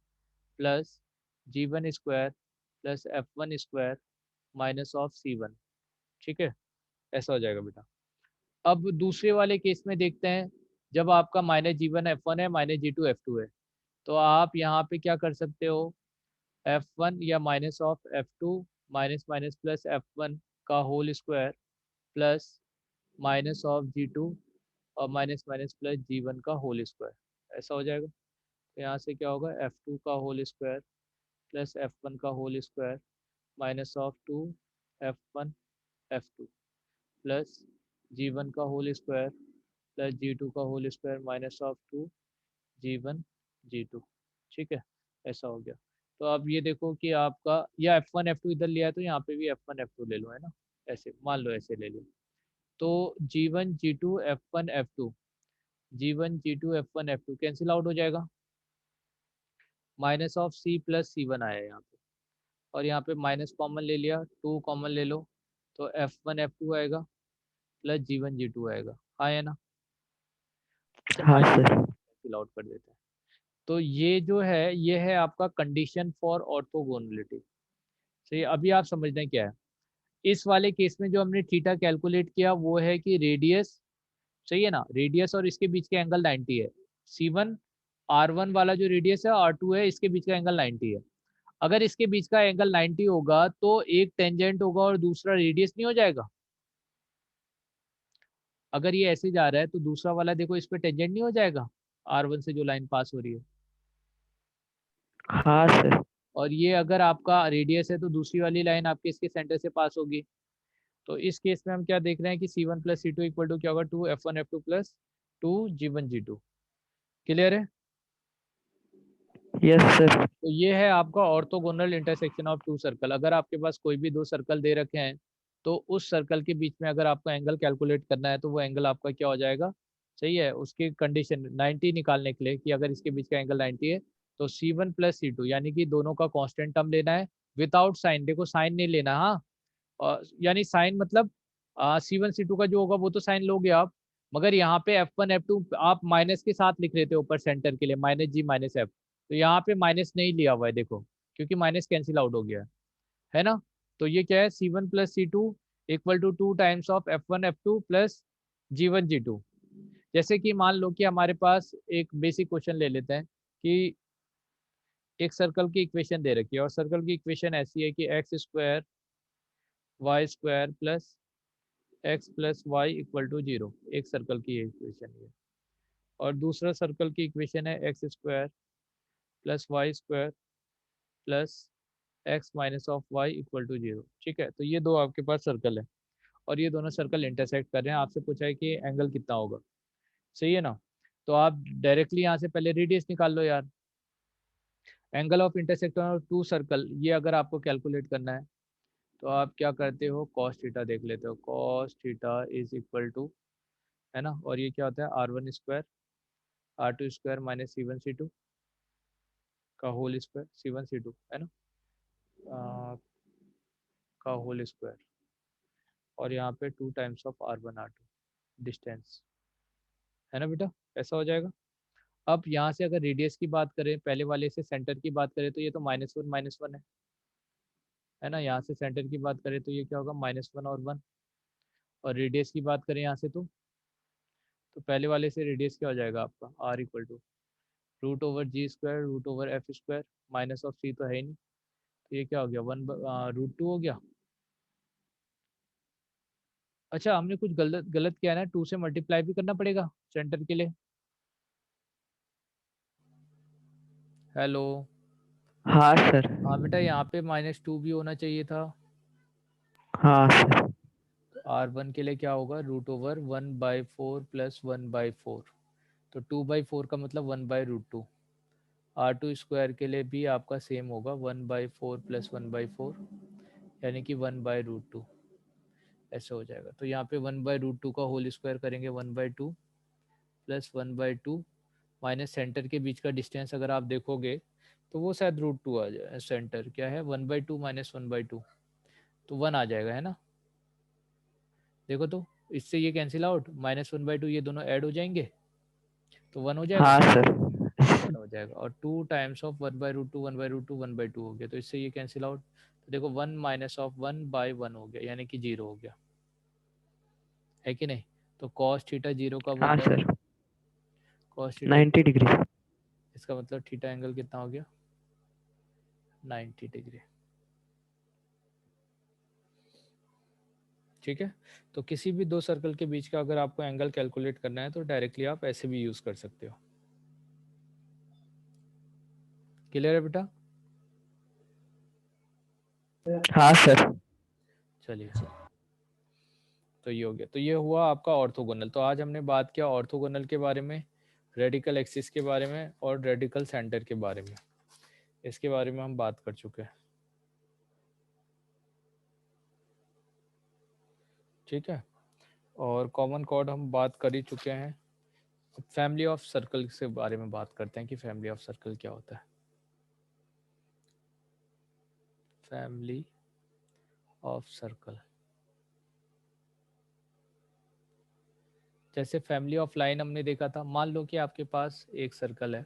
plus G1 square plus F1 square minus of C1, ठीक है, ऐसा हो जाएगा बेटा। अब दूसरे वाले केस में देखते हैं, जब आपका -G1 F1 है, -G2 F2 है, तो आप यहाँ पे क्या कर सकते हो, F1 या minus of F2 minus minus plus F1 का whole square plus minus of G2 और माइनस माइनस प्लस G1 का होल स्क्वायर, ऐसा हो जाएगा। तो यहाँ से क्या होगा, F2 का होल स्क्वायर प्लस F1 का whole square minus of 2 F1 F2 plus G1 का होल स्क्वायर प्लस G2 का whole square minus of 2 G1 G2। ठीक है, ऐसा हो गया। तो अब ये देखो कि आपका या F1 F2 इधर लिया है तो यहाँ पे भी F1 F2 ले लो, है ना, ऐसे मान लो, ऐसे ले लो। तो G1 G2 F1 F2, G1 G2 F1 F2 cancel out हो जाएगा, minus of C plus C1 आया यहाँ पे, और यहाँ पे माइनस कॉमन ले लिया, 2 कॉमन ले लो, तो F1 F2 आएगा प्लस G1 G2 आएगा, हाँ है ना। अच्छा हाँ माइनस सर। कैंसिल आउट कर देते हैं। तो ये जो है ये है आपका कंडीशन फॉर ऑर्थोगोनलिटी। सही, अभी आप समझना क्या है, इस वाले केस में जो हमने थीटा कैलकुलेट किया वो है कि रेडियस, सही है ना, रेडियस और इसके बीच के एंगल 90 है। C1 R1 वाला जो रेडियस है, R2 है, इसके बीच का एंगल 90 है। अगर इसके बीच का एंगल 90 होगा तो एक टेंजेंट होगा और दूसरा रेडियस नहीं हो जाएगा। अगर ये ऐसे जा रहा है तो दूसरा वाला देखो इस पे टेंजेंट नहीं हो जाएगा, R1 से जो लाइन पास हो रही है। हाँ सर। और ये अगर आपका रेडियस है तो दूसरी वाली लाइन आपके इसके सेंटर से पास होगी। तो इस केस में हम क्या देख रहे हैं कि C1 plus C2 equal to क्या होगा, 2 F1 F2 plus 2 G1 G2। Clear है। Yes sir. तो ये है आपका orthogonal intersection of two circle. अगर आपके पास कोई भी दो सर्कल दे रखे हैं तो उस सर्कल के बीच में अगर आपको एंगल कैलकुलेट करना है तो वो एंगल आपका क्या हो जाएगा, सही है, उसकी कंडीशन 90 निकालने के लिए कि अगर इसके बीच का एंगल 90 है तो C1 प्लस C2 यानी कि दोनों का कांस्टेंट टर्म लेना है विदाउट साइन। देखो साइन नहीं लेना, हाँ, यानी साइन मतलब C1 C2 का जो होगा वो तो साइन लोगे आप, मगर यहाँ पे F1 F2 आप माइनस के साथ लिख रहे थे ऊपर सेंटर के लिए, माइनस G माइनस F, तो यहाँ पे माइनस नहीं लिया हुआ है देखो, क्योंकि माइनस कैंसिल आउट हो गया है ना। तो ये क्या है, C1 plus C2 equal to 2 times of F1 F2 plus G1 G2। जैसे कि मान लो कि हमारे पास एक बेसिक क्वेश्चन ले लेते हैं कि एक सर्कल की इक्वेशन दे रखी है और सर्कल की इक्वेशन ऐसी है कि x square Y square plus x plus y equal to 0, एक सर्कल की इक्वेशन है। और दूसरा सर्कल की इक्वेशन है x square plus Y square plus x minus of y equal to 0। ठीक है, तो ये दो आपके पास सर्कल है और ये दोनों सर्कल इंटरसेक्ट कर रहे हैं। आपसे पूछा है कि एंगल कितना होगा, सही है ना। तो आप डायरेक्टली यहाँ से पहले रेडियस निकाल लो यार। Angle of intersection of two circle ये अगर आपको कैलकुलेट करना है तो आप क्या करते हो, कॉस थीटा देख लेते हो, cos theta is equal to, है ना, और ये क्या होता है R1 square R2 square minus C1 C2 का होल स्क्वायर, C1 C2 है ना, का होल स्क्वायर, और यहाँ पे 2 times of R1 R2 distance, है ना बेटा, ऐसा हो जाएगा। अब यहाँ से अगर रेडियस की बात करें, पहले वाले से सेंटर की बात करें तो ये तो -1 है ना, यहाँ से सेंटर की बात करें तो ये क्या होगा -1 और 1, और रेडियस की बात करें यहाँ से तो पहले वाले से रेडियस क्या हो जाएगा आपका R equal to root over G square root over F square, minus of C तो है ही नहीं, तो ये क्या हो गया 1/√2 हो गया। अच्छा हमने कुछ गलत गलत किया है ना, 2 से मल्टीप्लाई भी करना पड़ेगा सेंटर के लिए। हेलो, हाँ सर। हाँ बेटा, यहाँ पे -2 भी होना चाहिए था। हाँ सर। R1 के लिए क्या होगा, √1/4 प्लस 1/4, तो 2/4 का मतलब 1/√2। R2 स्क्वायर के लिए भी आपका सेम होगा 1/4 प्लस 1/4 यानी कि 1/√2, ऐसे हो जाएगा। तो यहाँ पे 1/√2 का होल स्क्वायर करेंगे 1/2 प्लस 1/2 माइनस सेंटर के बीच का डिस्टेंस अगर आप देखोगे तो वो शायद √2 आ जाए, सेंटर क्या है 1/2 माइनस 1/2 तो 1 आ जाएगा, है ना। देखो तो इससे ये कैंसिल आउट, -1/2 ये दोनों ऐड हो जाएंगे तो 1 हो जाएगा, हाँ सर। हो जाएगा। और 2 टाइम्स ऑफ 1/√2 1/√2 1/2 हो गया, तो इससे ये कैंसिल आउट, तो देखो 1 माइनस ऑफ 1/1 हो गया यानी कि 0 हो गया, है कि नहीं। तो कॉस थीटा 0 कब हाँ होता है, सर। Cos theta 90 0, degree. इसका मतलब थीटा एंगल कितना हो गया 90 डिग्री। ठीक है। तो किसी भी दो सर्कल के बीच का अगर आपको एंगल कैलकुलेट करना है तो डायरेक्टली आप ऐसे भी यूज कर सकते हो। क्लियर है बेटा? हाँ सर। चलिए, तो ये हो गया। तो ये हुआ आपका ऑर्थोगोनल। तो आज हमने बात किया ऑर्थोगोनल के बारे में, रेडिकल एक्सिस के बारे में और रेडिकल सेंटर के बारे में। इसके बारे में हम बात कर चुके हैं। ठीक है। और कॉमन कॉर्ड हम बात कर ही चुके हैं। फैमिली ऑफ सर्कल के बारे में बात करते हैं कि फैमिली ऑफ सर्कल क्या होता है। फैमिली ऑफ सर्कल, जैसे फैमिली ऑफ लाइन हमने देखा था। मान लो कि आपके पास एक सर्कल है,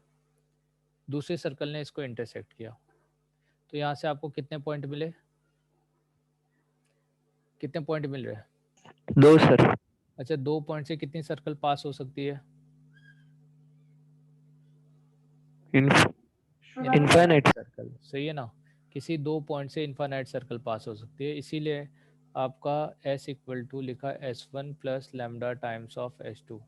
दूसरे सर्कल ने इसको इंटरसेक्ट किया, तो यहाँ से आपको कितने पॉइंट मिले? कितने पॉइंट मिल रहे हैं? 2 सर। अच्छा, 2 पॉइंट से कितनी सर्कल पास हो सकती है? Infinite infinite. सर्कल, सही है ना। किसी 2 पॉइंट से इनफाइनाइट सर्कल पास हो सकती है। इसीलिए आपका S इक्वल टू लिखा S1 plus lambda times of S2।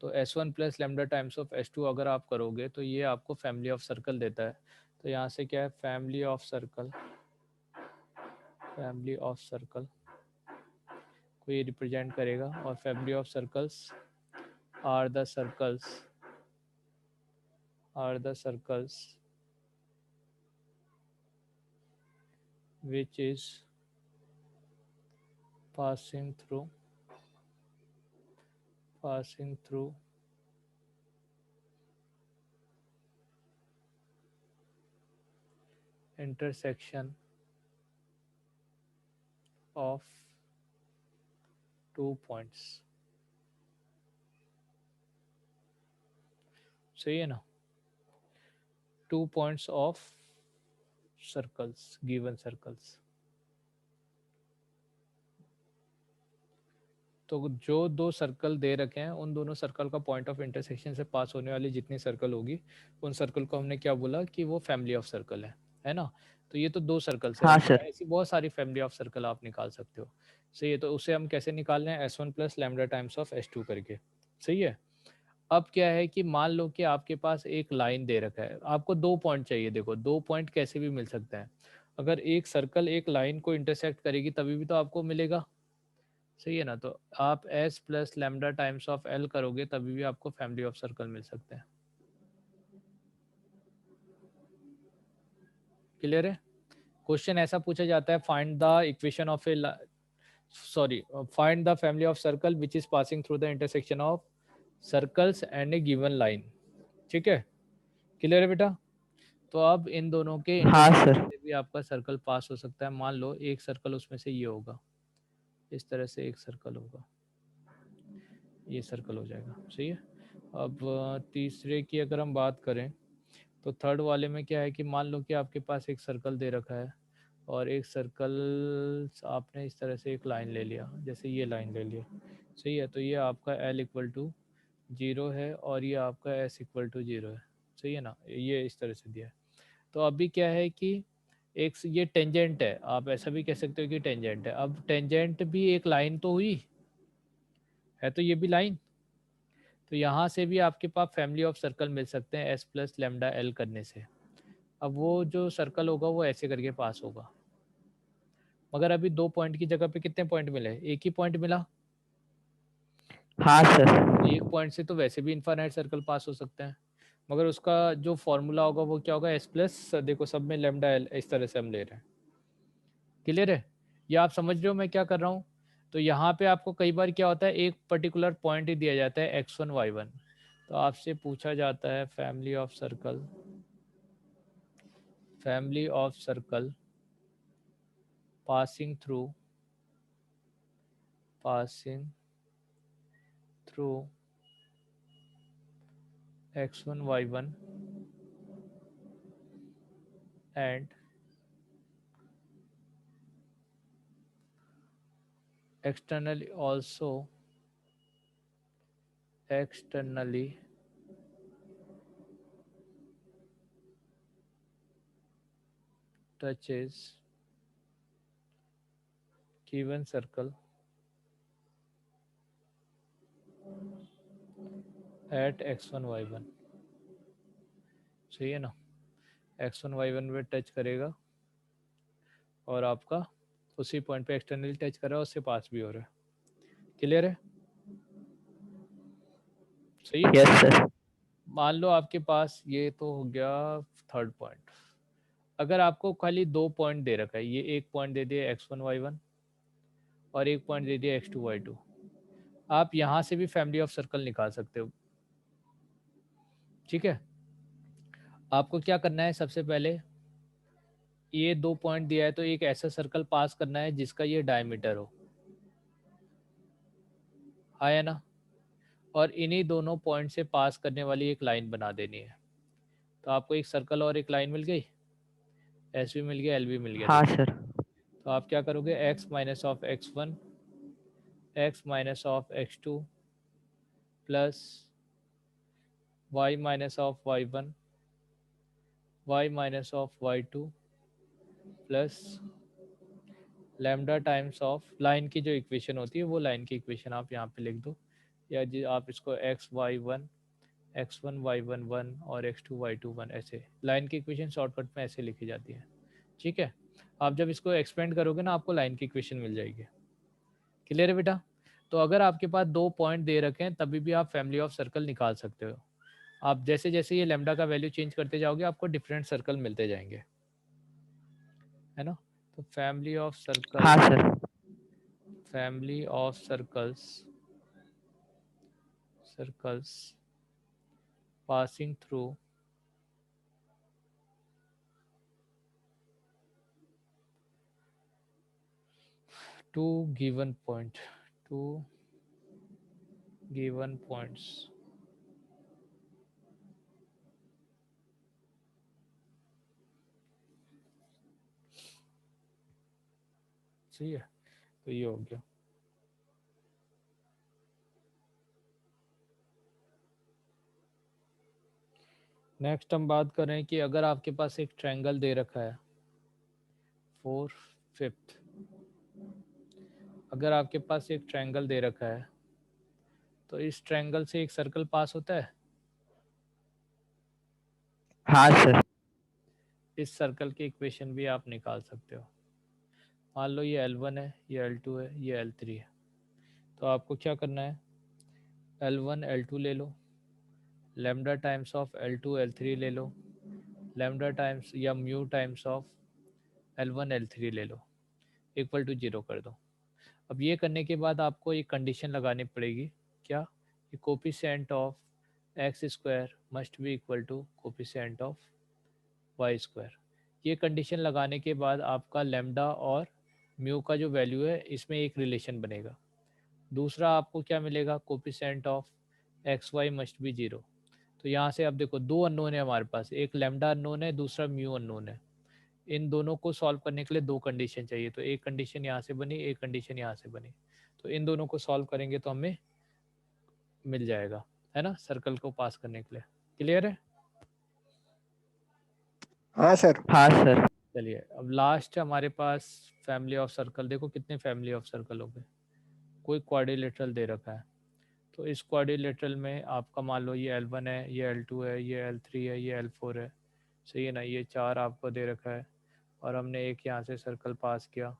तो S1 plus lambda times of S2 अगर आप करोगे तो ये आपको फैमिली ऑफ सर्कल देता है। तो यहाँ से क्या है, family of circle, family of circle को ये रिप्रेजेंट करेगा। और family of circles are the circles, are the circles which is passing through intersection of 2 points। सही है ना। 2 points of circles, given circles। तो जो दो सर्कल दे रखे हैं उन दोनों सर्कल का पॉइंट ऑफ इंटरसेक्शन से पास होने वाली जितनी सर्कल होगी उन सर्कल को हमने क्या बोला कि वो फैमिली ऑफ सर्कल है ना। तो ये तो 2 सर्कल से, हाँ अब सर। ऐसी बहुत सारी फैमिली ऑफ सर्कल आप निकाल सकते हो। सही है। तो उसे हम कैसे निकाल रहे हैं, S1 plus lambda times of S2 करके। सही है। अब क्या है कि मान लो कि आपके पास एक लाइन दे रखा है, आपको 2 पॉइंट चाहिए। देखो 2 पॉइंट कैसे भी मिल सकते हैं। अगर एक सर्कल एक लाइन को इंटरसेक्ट करेगी तभी भी तो आपको मिलेगा। सही है ना। तो आप S plus lambda times of L करोगे तभी भी आपको फैमिली ऑफ सर्कल मिल सकते हैं। क्लियर है। क्वेश्चन ऐसा पूछा जाता है, find the equation of A, sorry, find the family of circle which is passing through the intersection of circles and A given line. ठीक है। क्लियर है बेटा। तो अब इन दोनों के हाँ इंटरसेक्शन सर। से भी आपका सर्कल पास हो सकता है। मान लो एक सर्कल उसमें से ये होगा, इस तरह से एक सर्कल होगा, ये सर्कल हो जाएगा। सही है। अब तीसरे की अगर हम बात करें तो थर्ड वाले में क्या है कि मान लो कि आपके पास एक सर्कल दे रखा है और एक सर्कल आपने इस तरह से एक लाइन ले लिया, जैसे ये लाइन ले लिया। सही है। तो ये आपका L इक्वल टू 0 है और ये आपका S इक्वल टू 0 है। सही है ना। ये इस तरह से दिया है। तो अभी क्या है कि एक ये टेंजेंट है, आप ऐसा भी कह सकते हो कि टेंजेंट है। अब टेंजेंट भी एक लाइन तो हुई है, तो ये भी लाइन। तो यहाँ से भी आपके पास फैमिली ऑफ सर्कल मिल सकते हैं S प्लस लेमडा L करने से। अब वो जो सर्कल होगा वो ऐसे करके पास होगा, मगर अभी 2 पॉइंट की जगह पे कितने पॉइंट मिले, एक ही पॉइंट मिला। हाँ सर। एक पॉइंट से तो वैसे भी इनफाइनाइट सर्कल पास हो सकते हैं, मगर उसका जो फॉर्मूला होगा वो क्या होगा, S प्लस, देखो सब में लेमडा L, इस तरह से हम ले रहे हैं। क्लियर है। ये आप समझ रहे हो मैं क्या कर रहा हूँ। तो यहाँ पे आपको कई बार क्या होता है, एक पर्टिकुलर पॉइंट ही दिया जाता है x1 y1, तो आपसे पूछा जाता है family of circle, family of circle passing through x1 y1 and externally also externally touches given circle at x1 y1, सही है ना, x1 y1 पे टच करेगा और आपका उसी पॉइंट पे एक्सटर्नली टच कर रहा है, उससे पास भी हो रहा है। क्लियर है? सही है। Yes sir. मान लो आपके पास ये तो हो गया थर्ड पॉइंट। अगर आपको खाली 2 पॉइंट दे रखा है, ये एक पॉइंट दे दिया x1 y1 और एक पॉइंट दे दिया x2 y2, आप यहाँ से भी फैमिली ऑफ सर्कल निकाल सकते हो। ठीक है, आपको क्या करना है, सबसे पहले ये 2 पॉइंट दिया है तो एक ऐसा सर्कल पास करना है जिसका ये डायमीटर हो, आया ना, और इन्हीं दोनों पॉइंट से पास करने वाली एक लाइन बना देनी है। तो आपको एक सर्कल और एक लाइन मिल गई, एस भी मिल गया, एल भी मिल गया। हाँ देखो सर। तो आप क्या करोगे, x minus of x1 x minus of x2 plus y minus of y1 y minus of y2 plus lambda times of line की जो इक्वेशन होती है वो लाइन की इक्वेशन आप यहाँ पे लिख दो, या जी आप इसको x1 y1 1 और x2 y2 1 ऐसे लाइन की इक्वेशन शॉर्टकट में ऐसे लिखी जाती है। ठीक है, आप जब इसको एक्सपेंड करोगे ना आपको लाइन की इक्वेशन मिल जाएगी। क्लियर है बेटा? तो अगर आपके पास 2 पॉइंट दे रखे हैं तभी भी आप फैमिली ऑफ सर्कल निकाल सकते हो। आप जैसे जैसे ये लैम्डा का वैल्यू चेंज करते जाओगे आपको डिफरेंट सर्कल मिलते जाएंगे, है ना। तो फैमिली ऑफ सर्कल, हाँ sir. Family of circles passing through two given points सही है, तो ये हो गया। नेक्स्ट हम बात कर रहे हैं कि अगर आपके पास एक ट्रायंगल दे रखा है 4/5, अगर आपके पास एक ट्रायंगल दे रखा है तो इस ट्रायंगल से एक सर्कल पास होता है, हाँ सर। इस सर्कल की इक्वेशन भी आप निकाल सकते हो। मान लो ये L1 है, ये L2 है, ये L3 है, तो आपको क्या करना है, L1 L2 ले लो, lambda times of L2 L3 ले लो, लैम्डा टाइम्स या mu times of L1 L3 ले लो, इक्वल टू 0 कर दो। अब ये करने के बाद आपको एक कंडीशन लगानी पड़ेगी, क्या, कि coefficient of x square must be equal to coefficient of y square. ये कंडीशन लगाने के बाद आपका लैम्डा और म्यू का जो वैल्यू है इसमें एक रिलेशन बनेगा। दूसरा आपको क्या मिलेगा, coefficient of x y must be 0। तो यहाँ से अब देखो दो अननोन है हमारे पास, एक लैम्डा अननोन है, दूसरा म्यू अननोन है। इन दोनों को सॉल्व करने के लिए दो कंडीशन चाहिए, तो एक कंडीशन यहाँ से बनी, एक कंडीशन यहाँ से बनी, तो इन दोनों को सॉल्व करेंगे तो हमें मिल जाएगा, है ना, सर्कल को पास करने के लिए। क्लियर है? हाँ सर। हाँ सर। चलिए अब लास्ट हमारे पास फैमिली ऑफ सर्कल, देखो कितने फैमिली ऑफ सर्कल हो गए। कोई क्वाड्रिलेटरल दे रखा है, तो इस क्वाड्रिलेटरल में आपका मान लो ये L1 है, ये L2 है, ये L3 है, ये L4 है, सही है ना, ये 4 आपको दे रखा है और हमने एक यहाँ से सर्कल पास किया,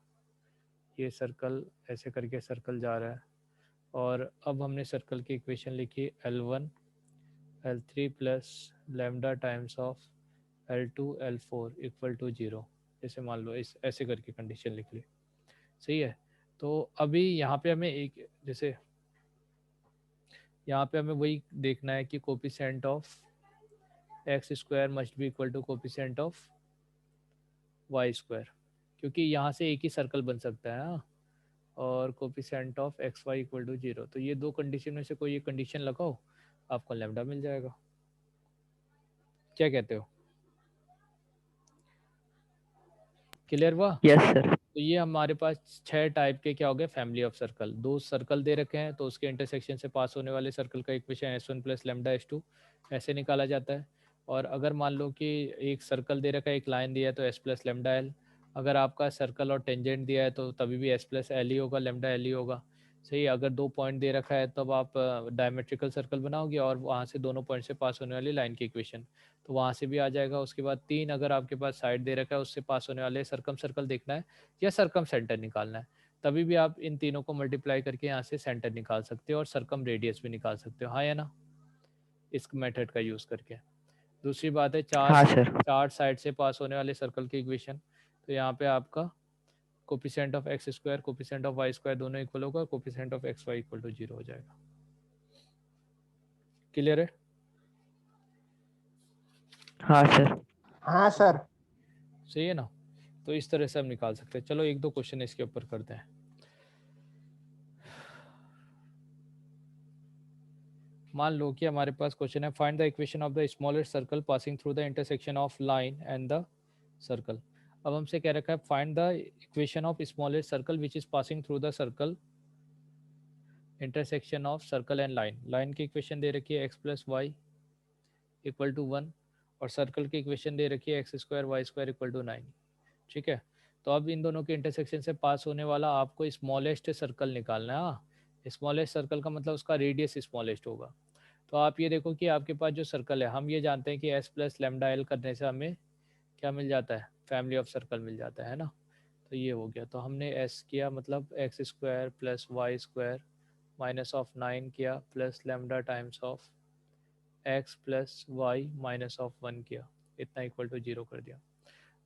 ये सर्कल ऐसे करके सर्कल जा रहा है, और अब हमने सर्कल की इक्वेशन लिखी L1 L3 plus lambda times of L2 L4 equal to 0, जैसे मान लो इस ऐसे करके कंडीशन लिख ली, सही है। तो अभी यहाँ पे हमें एक, जैसे यहाँ पे हमें वही देखना है कि coefficient of x square must be equal to coefficient of y square, क्योंकि यहाँ से एक ही सर्कल बन सकता है ना, और coefficient of x y equal to 0, तो ये दो कंडीशन में से कोई एक कंडीशन लगाओ, आपको लैम्डा मिल जाएगा। क्या कहते हो? क्लियर हुआ? Yes sir. तो ये हमारे पास 6 टाइप के क्या हो गए, फैमिली ऑफ सर्कल। दो सर्कल दे रखे हैं तो उसके इंटरसेक्शन से पास होने वाले सर्कल का equation S1 plus lambda S2 ऐसे निकाला जाता है। और अगर मान लो कि एक सर्कल दे रखा है, एक लाइन दिया है, तो S प्लस लैम्डा एल। अगर आपका सर्कल और टेंजेंट दिया है तो तभी भी S प्लस एल ही होगा, लैम्डा एल ही होगा, सही है, अगर 2 पॉइंट दे रखा है तब आप डायमेट्रिकल सर्कल बनाओगे और वहाँ से दोनों पॉइंट से पास होने वाली लाइन की इक्वेशन, तो वहाँ से भी आ जाएगा। उसके बाद 3 अगर आपके पास साइड दे रखा है उससे पास होने वाले सर्कम सर्कल देखना है या सर्कम सेंटर निकालना है, तभी भी आप इन तीनों को मल्टीप्लाई करके यहाँ से सेंटर निकाल सकते हो और सर्कम रेडियस भी निकाल सकते हो। हाँ या ना, इस मेथड का यूज़ करके। दूसरी बात है हाँ सर। चार साइड से पास होने वाले सर्कल की इक्वेशन, तो यहाँ पे आपका coefficient of x square coefficient of y square दोनों इक्वल होगा, coefficient of x y equal to 0 हो जाएगा। क्लियर है? हाँ सर। हाँ सर। सही है ना, तो इस तरह से हम निकाल सकते हैं। चलो एक दो क्वेश्चन इसके ऊपर करते हैं। मान लो कि हमारे पास क्वेश्चन है find the equation of the smallest circle passing through the intersection of line and the circle. अब हमसे कह रखा है find the equation of smallest circle which is passing through the circle intersection of circle and line. Line की equation दे रखी है x plus y equal to 1 और सर्कल की इक्वेशन दे रखी है x square Y square equal to 9। ठीक है, तो अब इन दोनों के इंटरसेक्शन से पास होने वाला आपको स्मॉलेस्ट सर्कल निकालना है। स्मॉलेस्ट सर्कल का मतलब उसका रेडियस स्मॉलेस्ट होगा। तो आप ये देखो कि आपके पास जो सर्कल है, हम ये जानते हैं कि एस प्लस लेमडा एल करने से हमें क्या मिल जाता है, फैमिली ऑफ सर्कल मिल जाता है ना। तो ये हो गया, तो हमने एस किया मतलब x square plus Y square minus of 9 किया plus lambda times of x plus y minus of 1 किया, इतना इक्वल टू 0 कर दिया।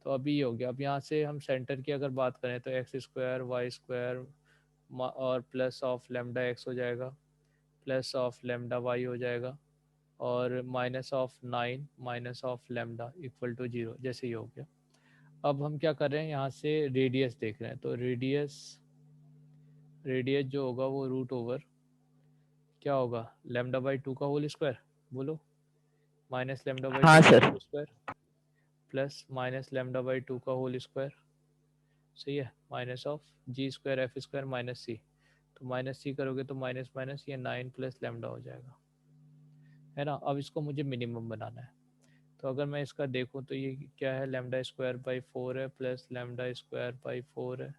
तो अभी ये हो गया। अब यहाँ से हम सेंटर की अगर बात करें तो एक्स स्क्वायर वाई स्क्वायर और प्लस ऑफ लेमडा एक्स हो जाएगा प्लस ऑफ लेमडा वाई हो जाएगा और minus of 9 minus of lambda equal to 0, जैसे ही हो गया। अब हम क्या कर रहे हैं, यहाँ से रेडियस देख रहे हैं, तो रेडियस जो होगा वो रूट ओवर क्या होगा, लेमडा बाई 2 का होल स्क्वायर, बोलो, माइनस लेमडा बाई 2 हाँ का sir. Whole square plus minus lambda by 2 का होल स्क्वायर, सही है, minus of G square F square minus C, तो माइनस सी करोगे तो माइनस माइनस ये 9 प्लस लेमडा हो जाएगा, है ना। अब इसको मुझे मिनिमम बनाना है, तो अगर मैं इसका देखूं तो ये क्या है, लेमडा स्क्वायर बाई 4 है प्लस लेमडा स्क्वायर बाई 4 है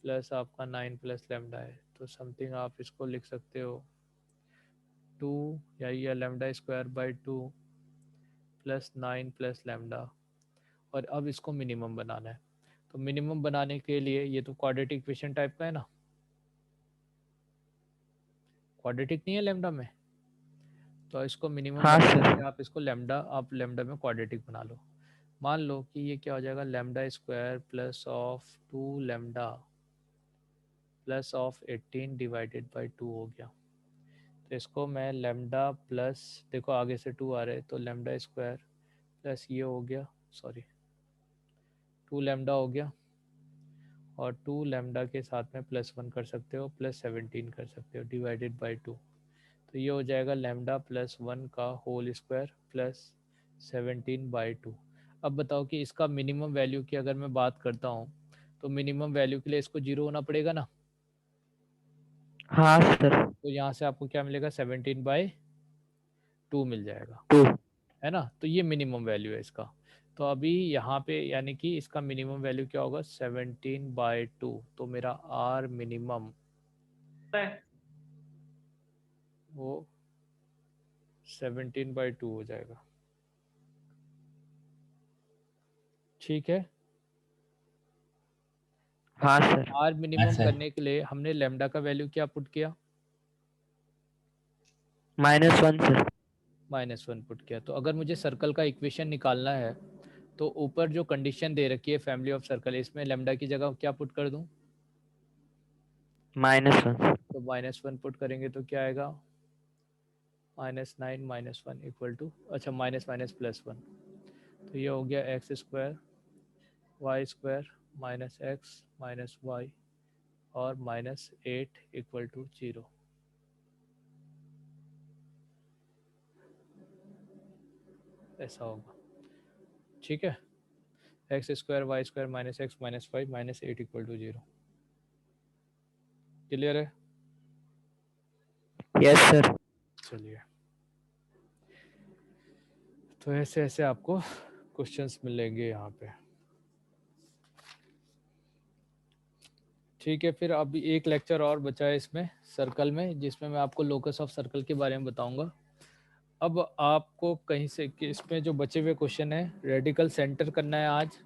प्लस आपका 9 प्लस लेमडा है, तो समथिंग आप इसको लिख सकते हो 2 या lambda square by 2 plus 9 plus lambda. और अब इसको मिनिमम बनाना है, तो मिनिमम बनाने के लिए ये तो क्वाड्रेटिक इक्वेशन टाइप का है ना, क्वाड्रेटिक नहीं है लेमडा में, तो इसको मिनिमम हाँ बनाने के सर। लिए आप इसको लेमडा, आप लेमडा में क्वाड्रेटिक बना लो। मान लो कि ये क्या हो जाएगा, lambda square plus of 2 lambda plus of 18 divided by 2 हो गया। तो इसको मैं लेमडा प्लस, देखो आगे से 2 आ रहे हैं, तो लेमडा स्क्वायर प्लस ये हो गया, सॉरी 2 लेमडा हो गया और 2 लेमडा के साथ में प्लस 1 कर सकते हो प्लस 17 कर सकते हो डिवाइडेड बाई 2, तो ये हो जाएगा लेमडा प्लस 1 का होल स्क्वायर प्लस 17 बाई 2। अब बताओ कि इसका मिनिमम वैल्यू की अगर मैं बात करता हूँ तो मिनिमम वैल्यू के लिए इसको 0 होना पड़ेगा ना, हाँ सर। तो यहाँ से आपको क्या मिलेगा 17 बाई 2 मिल जाएगा, 2। है ना। तो ये मिनिमम वैल्यू है इसका। तो अभी यहाँ पे यानी कि इसका मिनिमम वैल्यू क्या होगा 17 बाई 2, तो मेरा आर मिनिमम वो 17 बाई 2 हो जाएगा। ठीक है, हाँ सर। आर मिनिमम करने के लिए हमने लेमडा का वैल्यू क्या पुट किया, -1 सर। -1 पुट किया। तो अगर मुझे सर्कल का इक्वेशन निकालना है तो ऊपर जो कंडीशन दे रखी है फैमिली ऑफ सर्कल, इसमें लेमडा की जगह क्या पुट कर दूं, -1। तो -1 पुट करेंगे तो क्या आएगा, -9 -1 इक्वल टू, अच्छा माइनस माइनस प्लस 1, तो ये हो गया X square Y square minus X minus Y और -8 इक्वल टू 0, ऐसा होगा। ठीक है, x square Y square minus X minus Y -8 equal to 0। Clear है? Yes sir. चलिए, तो ऐसे ऐसे आपको क्वेश्चंस मिलेंगे यहाँ पे। ठीक है, फिर अभी एक लेक्चर और बचा है इसमें सर्कल में, जिसमें मैं आपको लोकस ऑफ सर्कल के बारे में बताऊंगा। अब आपको कहीं से कि इसमें जो बचे हुए क्वेश्चन है, रेडिकल सेंटर करना है आज,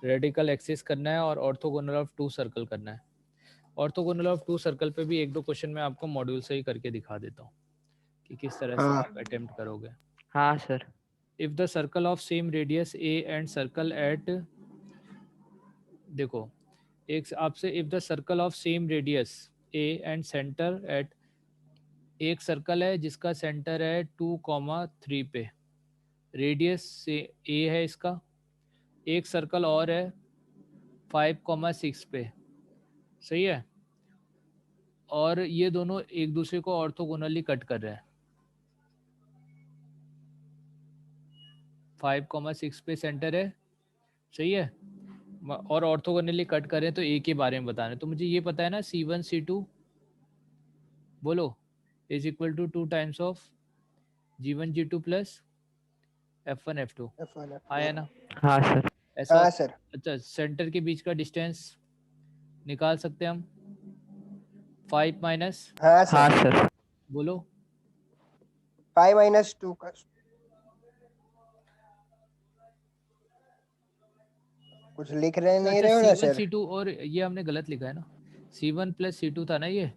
रेडिकल एक्सिस करना है और ऑर्थोगोनल ऑफ टू सर्कल करना है। ऑर्थोगोनल ऑफ टू सर्कल पे भी एक दो क्वेश्चन मैं आपको मॉड्यूल से ही करके दिखा देता हूँ कि किस तरह से हाँ आप अटेम्प्ट करोगे। हाँ sir. If the circle of same radius A and circle eight, देखो एक आपसे, if the circle of same radius A and centre at, एक सर्कल है जिसका सेंटर है 2,3 पे, रेडियस से ए है इसका, एक सर्कल और है 5,6 पे, सही है, और ये दोनों एक दूसरे को ऑर्थोगोनली कट कर रहे हैं। 5,6 पे सेंटर है, सही है, और ऑर्थोगोनली कट कर रहे हैं, तो ए के बारे में बताना है। तो मुझे ये पता है ना, C1 C2 बोलो is equal to 2 times of G1 G2 प्लस F1 F2, F1 आया ना हाँ सर। ऐसा? हाँ सर। अच्छा, सेंटर के बीच का डिस्टेंस निकाल सकते हैं हम, 5 माइनस, हाँ हाँ सर। सर। बोलो 5 - 2 का कुछ लिख रहे नहीं अच्छा रहे हो ना C1 सर? C2, और ये हमने गलत लिखा है ना, C1 प्लस C2 था ना, ये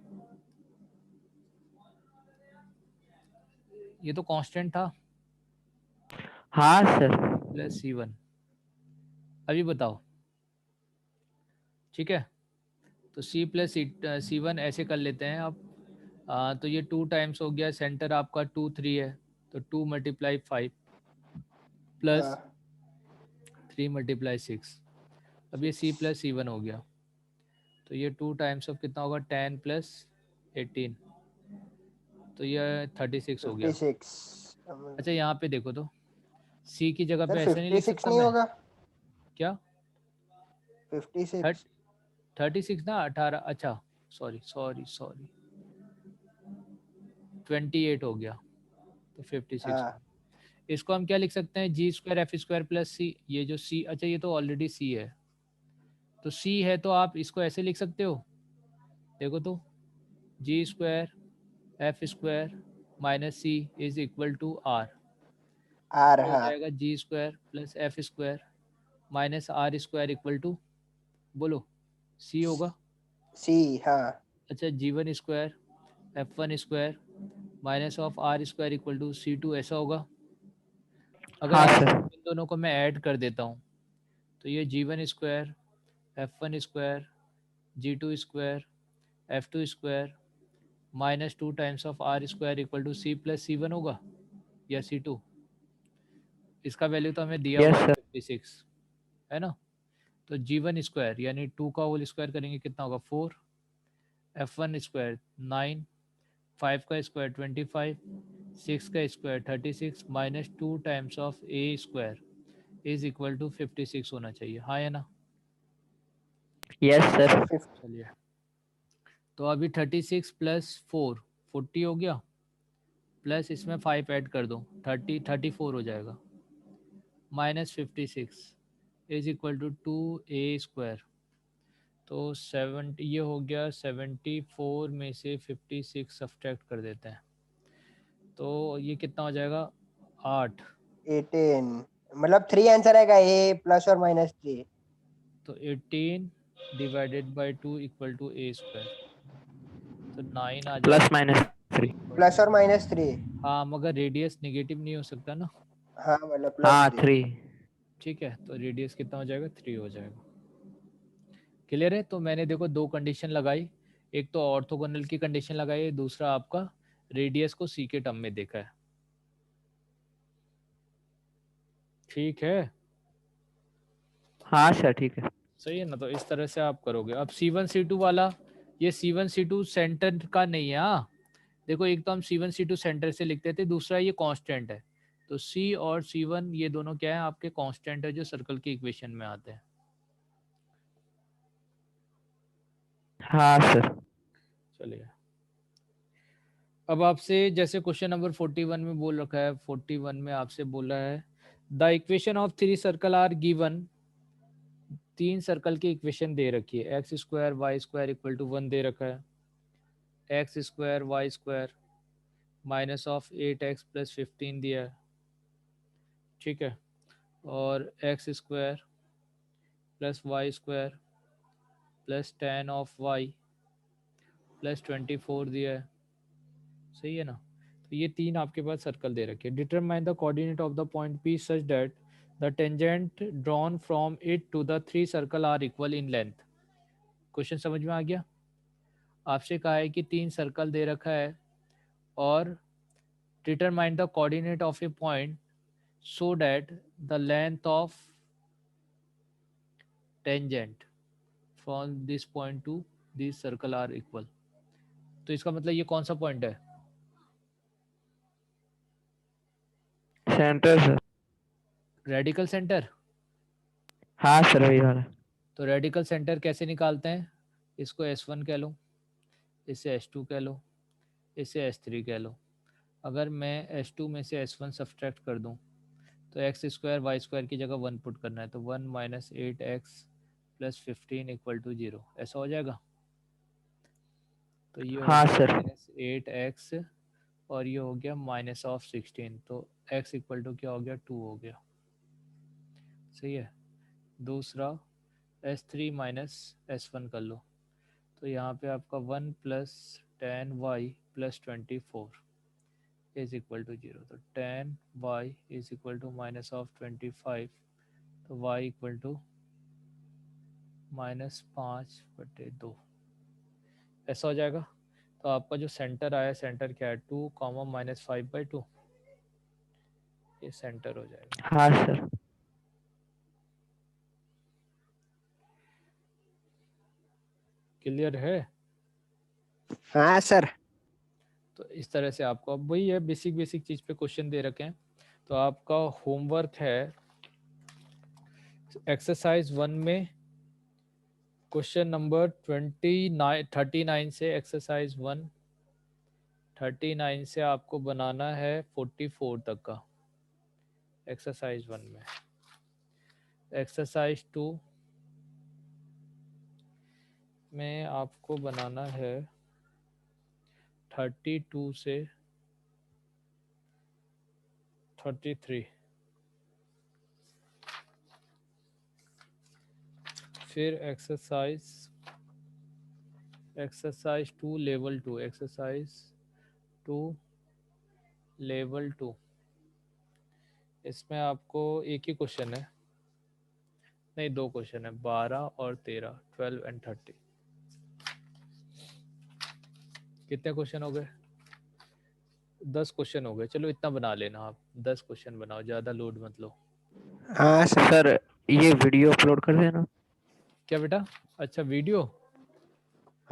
तो कांस्टेंट था, हाँ सर। Plus C1। अभी बताओ, ठीक है, तो C प्लस C1 ऐसे कर लेते हैं आप। तो ये 2 टाइम्स हो गया, सेंटर आपका 2 3 है, तो 2 × 5 प्लस हाँ 3 × 6, अब ये C प्लस C1 हो गया, तो ये 2 टाइम्स ऑफ कितना होगा, 10 प्लस 18, तो ये 36 हो गया। 56। अच्छा यहाँ पे देखो तो, C की जगह सर पे ऐसे नहीं लिख 56 सकता नहीं मैं, होगा? क्या 56। 36 ना, 18, अच्छा सॉरी सॉरी सॉरी, 28 हो गया, तो 56। हाँ इसको हम क्या लिख सकते हैं, G² F² प्लस C, ये जो C, अच्छा ये तो ऑलरेडी C है, तो C है तो आप इसको ऐसे लिख सकते हो, देखो तो, G² F² - C is equal to R, R. हो हाँ जाएगा G² + F² - R² equal to, बोलो C होगा। सी। हाँ अच्छा G1² F1² -R² equal to C2, ऐसा होगा। अगर हाँ आप सर। इन दोनों को मैं ऐड कर देता हूँ, तो ये G1² F1² G2² F2² -2 times of R² equal to C plus C1 होगा, या C2, इसका वैल्यू तो हमें दिया यस हुआ है सर। 56, है ना। तो G1² यानी 2 का होल स्क्वायर करेंगे कितना होगा, 4, F1² 9, 5 का स्क्वायर 25, 6 का square 36 -2 times of A² is equal to 56 होना चाहिए, हाँ या ना। Yes sir sir. चलिए, तो अभी 36 + 4 40 हो गया, प्लस इसमें 5 ऐड कर दो, 34 हो जाएगा, -56 इज इक्वल टू 2A², तो 70, ये हो गया 74 में से 56 सब्ट्रैक्ट कर देते हैं, तो ये कितना हो जाएगा, 8, 18, मतलब 3 आंसर आएगा, ए +और -3। तो 18 divided by 2 equal to A², तो 9 आ प्लस जाएगा। माइनस 3। +और -3। हाँ मगर रेडियस नेगेटिव नहीं हो सकता ना, हाँ मतलब हाँ +3। 3। ठीक है, तो रेडियस कितना हो जाएगा, 3 हो जाएगा। क्लियर है, तो मैंने देखो दो कंडीशन लगाई, एक तो ऑर्थोगोनल की कंडीशन लगाई है, दूसरा आपका रेडियस को C के टर्म में देखा है, ठीक है, हाँ सर ठीक है। सही है ना। तो इस तरह से आप करोगे। अब C1 C2 वाला, ये C1 C2 सेंटर का नहीं है, हाँ देखो, एक तो हम C1 C2 सेंटर से लिखते थे, दूसरा ये कांस्टेंट है, तो C और C1 ये दोनों क्या है, आपके कांस्टेंट है जो सर्कल की इक्वेशन में आते हैं। हाँ सर। चलिए, अब आपसे जैसे क्वेश्चन नंबर 41 में बोल रखा है, 41 में आपसे बोला है the equation of 3 circle are given 3 circle की इक्वेशन दे रखी है, x square Y square equal to 1 दे रखा है, x square Y square minus of 8x plus 15 दिया है, ठीक है, और x square plus Y square plus ten of y plus 24 दिया है, सही है ना। तो ये 3 आपके पास सर्कल दे रखे हैं। Determine the coordinate of the point P such that the tangent drawn from it to the 3 circle are equal in length. Question समझ में आ गया? आपसे कहा है कि 3 सर्कल दे रखा है और determine the coordinate of A point so that the length of tangent from this point to this circle are equal। तो इसका मतलब ये कौन सा पॉइंट है? Centre sir. Radical centre. हाँ सर वही वाला। तो रेडिकल सेंटर कैसे निकालते हैं? इसको S1 कह लो, इसे S2 कह लो, इसे S3 कह लो। अगर मैं S2 में से S1 सब्सट्रैक्ट कर दूं तो एक्स स्क्वायर वाई स्क्वायर की जगह 1 पुट करना है, तो 1 minus 8x plus 15 equal to 0, ऐसा हो जाएगा। तो ये हो हाँ गया सर। माइनस 8x और ये हो गया माइनस ऑफ 16, तो x इक्वल टू क्या हो गया? 2 हो गया, सही है। दूसरा S3 माइनस S1 कर लो, तो यहाँ पे आपका 1 plus 10y plus 24 is equal to 0, तो 10y is equal to minus of 25, तो y इक्वल टू -5/2, ऐसा हो जाएगा। तो आपका जो सेंटर आया, सेंटर क्या है? 2, -5/2, ये सेंटर हो जाएगा। हाँ सर। क्लियर है? हाँ सर। तो इस तरह से आपको, अब वही है, बेसिक बेसिक चीज पे क्वेश्चन दे रखे हैं। तो आपका होमवर्क है एक्सरसाइज 1 में क्वेश्चन नंबर 39 से एक्सरसाइज 1 39 से आपको बनाना है 44 तक का एक्सरसाइज 1 में। एक्सरसाइज 2 में आपको बनाना है 32 से 33। फिर एक्सरसाइज 2 लेवल 2, एक्सरसाइज 2 लेवल 2, इसमें आपको एक ही क्वेश्चन है, नहीं 2 क्वेश्चन है, 12 और 13, 12 एंड 30। कितने क्वेश्चन हो गए? 10 क्वेश्चन हो गए। चलो इतना बना लेना आप, 10 क्वेश्चन बनाओ, ज़्यादा लोड मत लो। हाँ सर। सर ये वीडियो अपलोड कर देना। क्या बेटा? अच्छा वीडियो,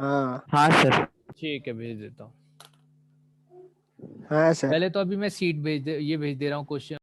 हाँ। हाँ सर। ठीक है भेज देता हूँ। हाँ सर। पहले तो अभी मैं सीट ये भेज दे रहा हूँ क्वेश्चन।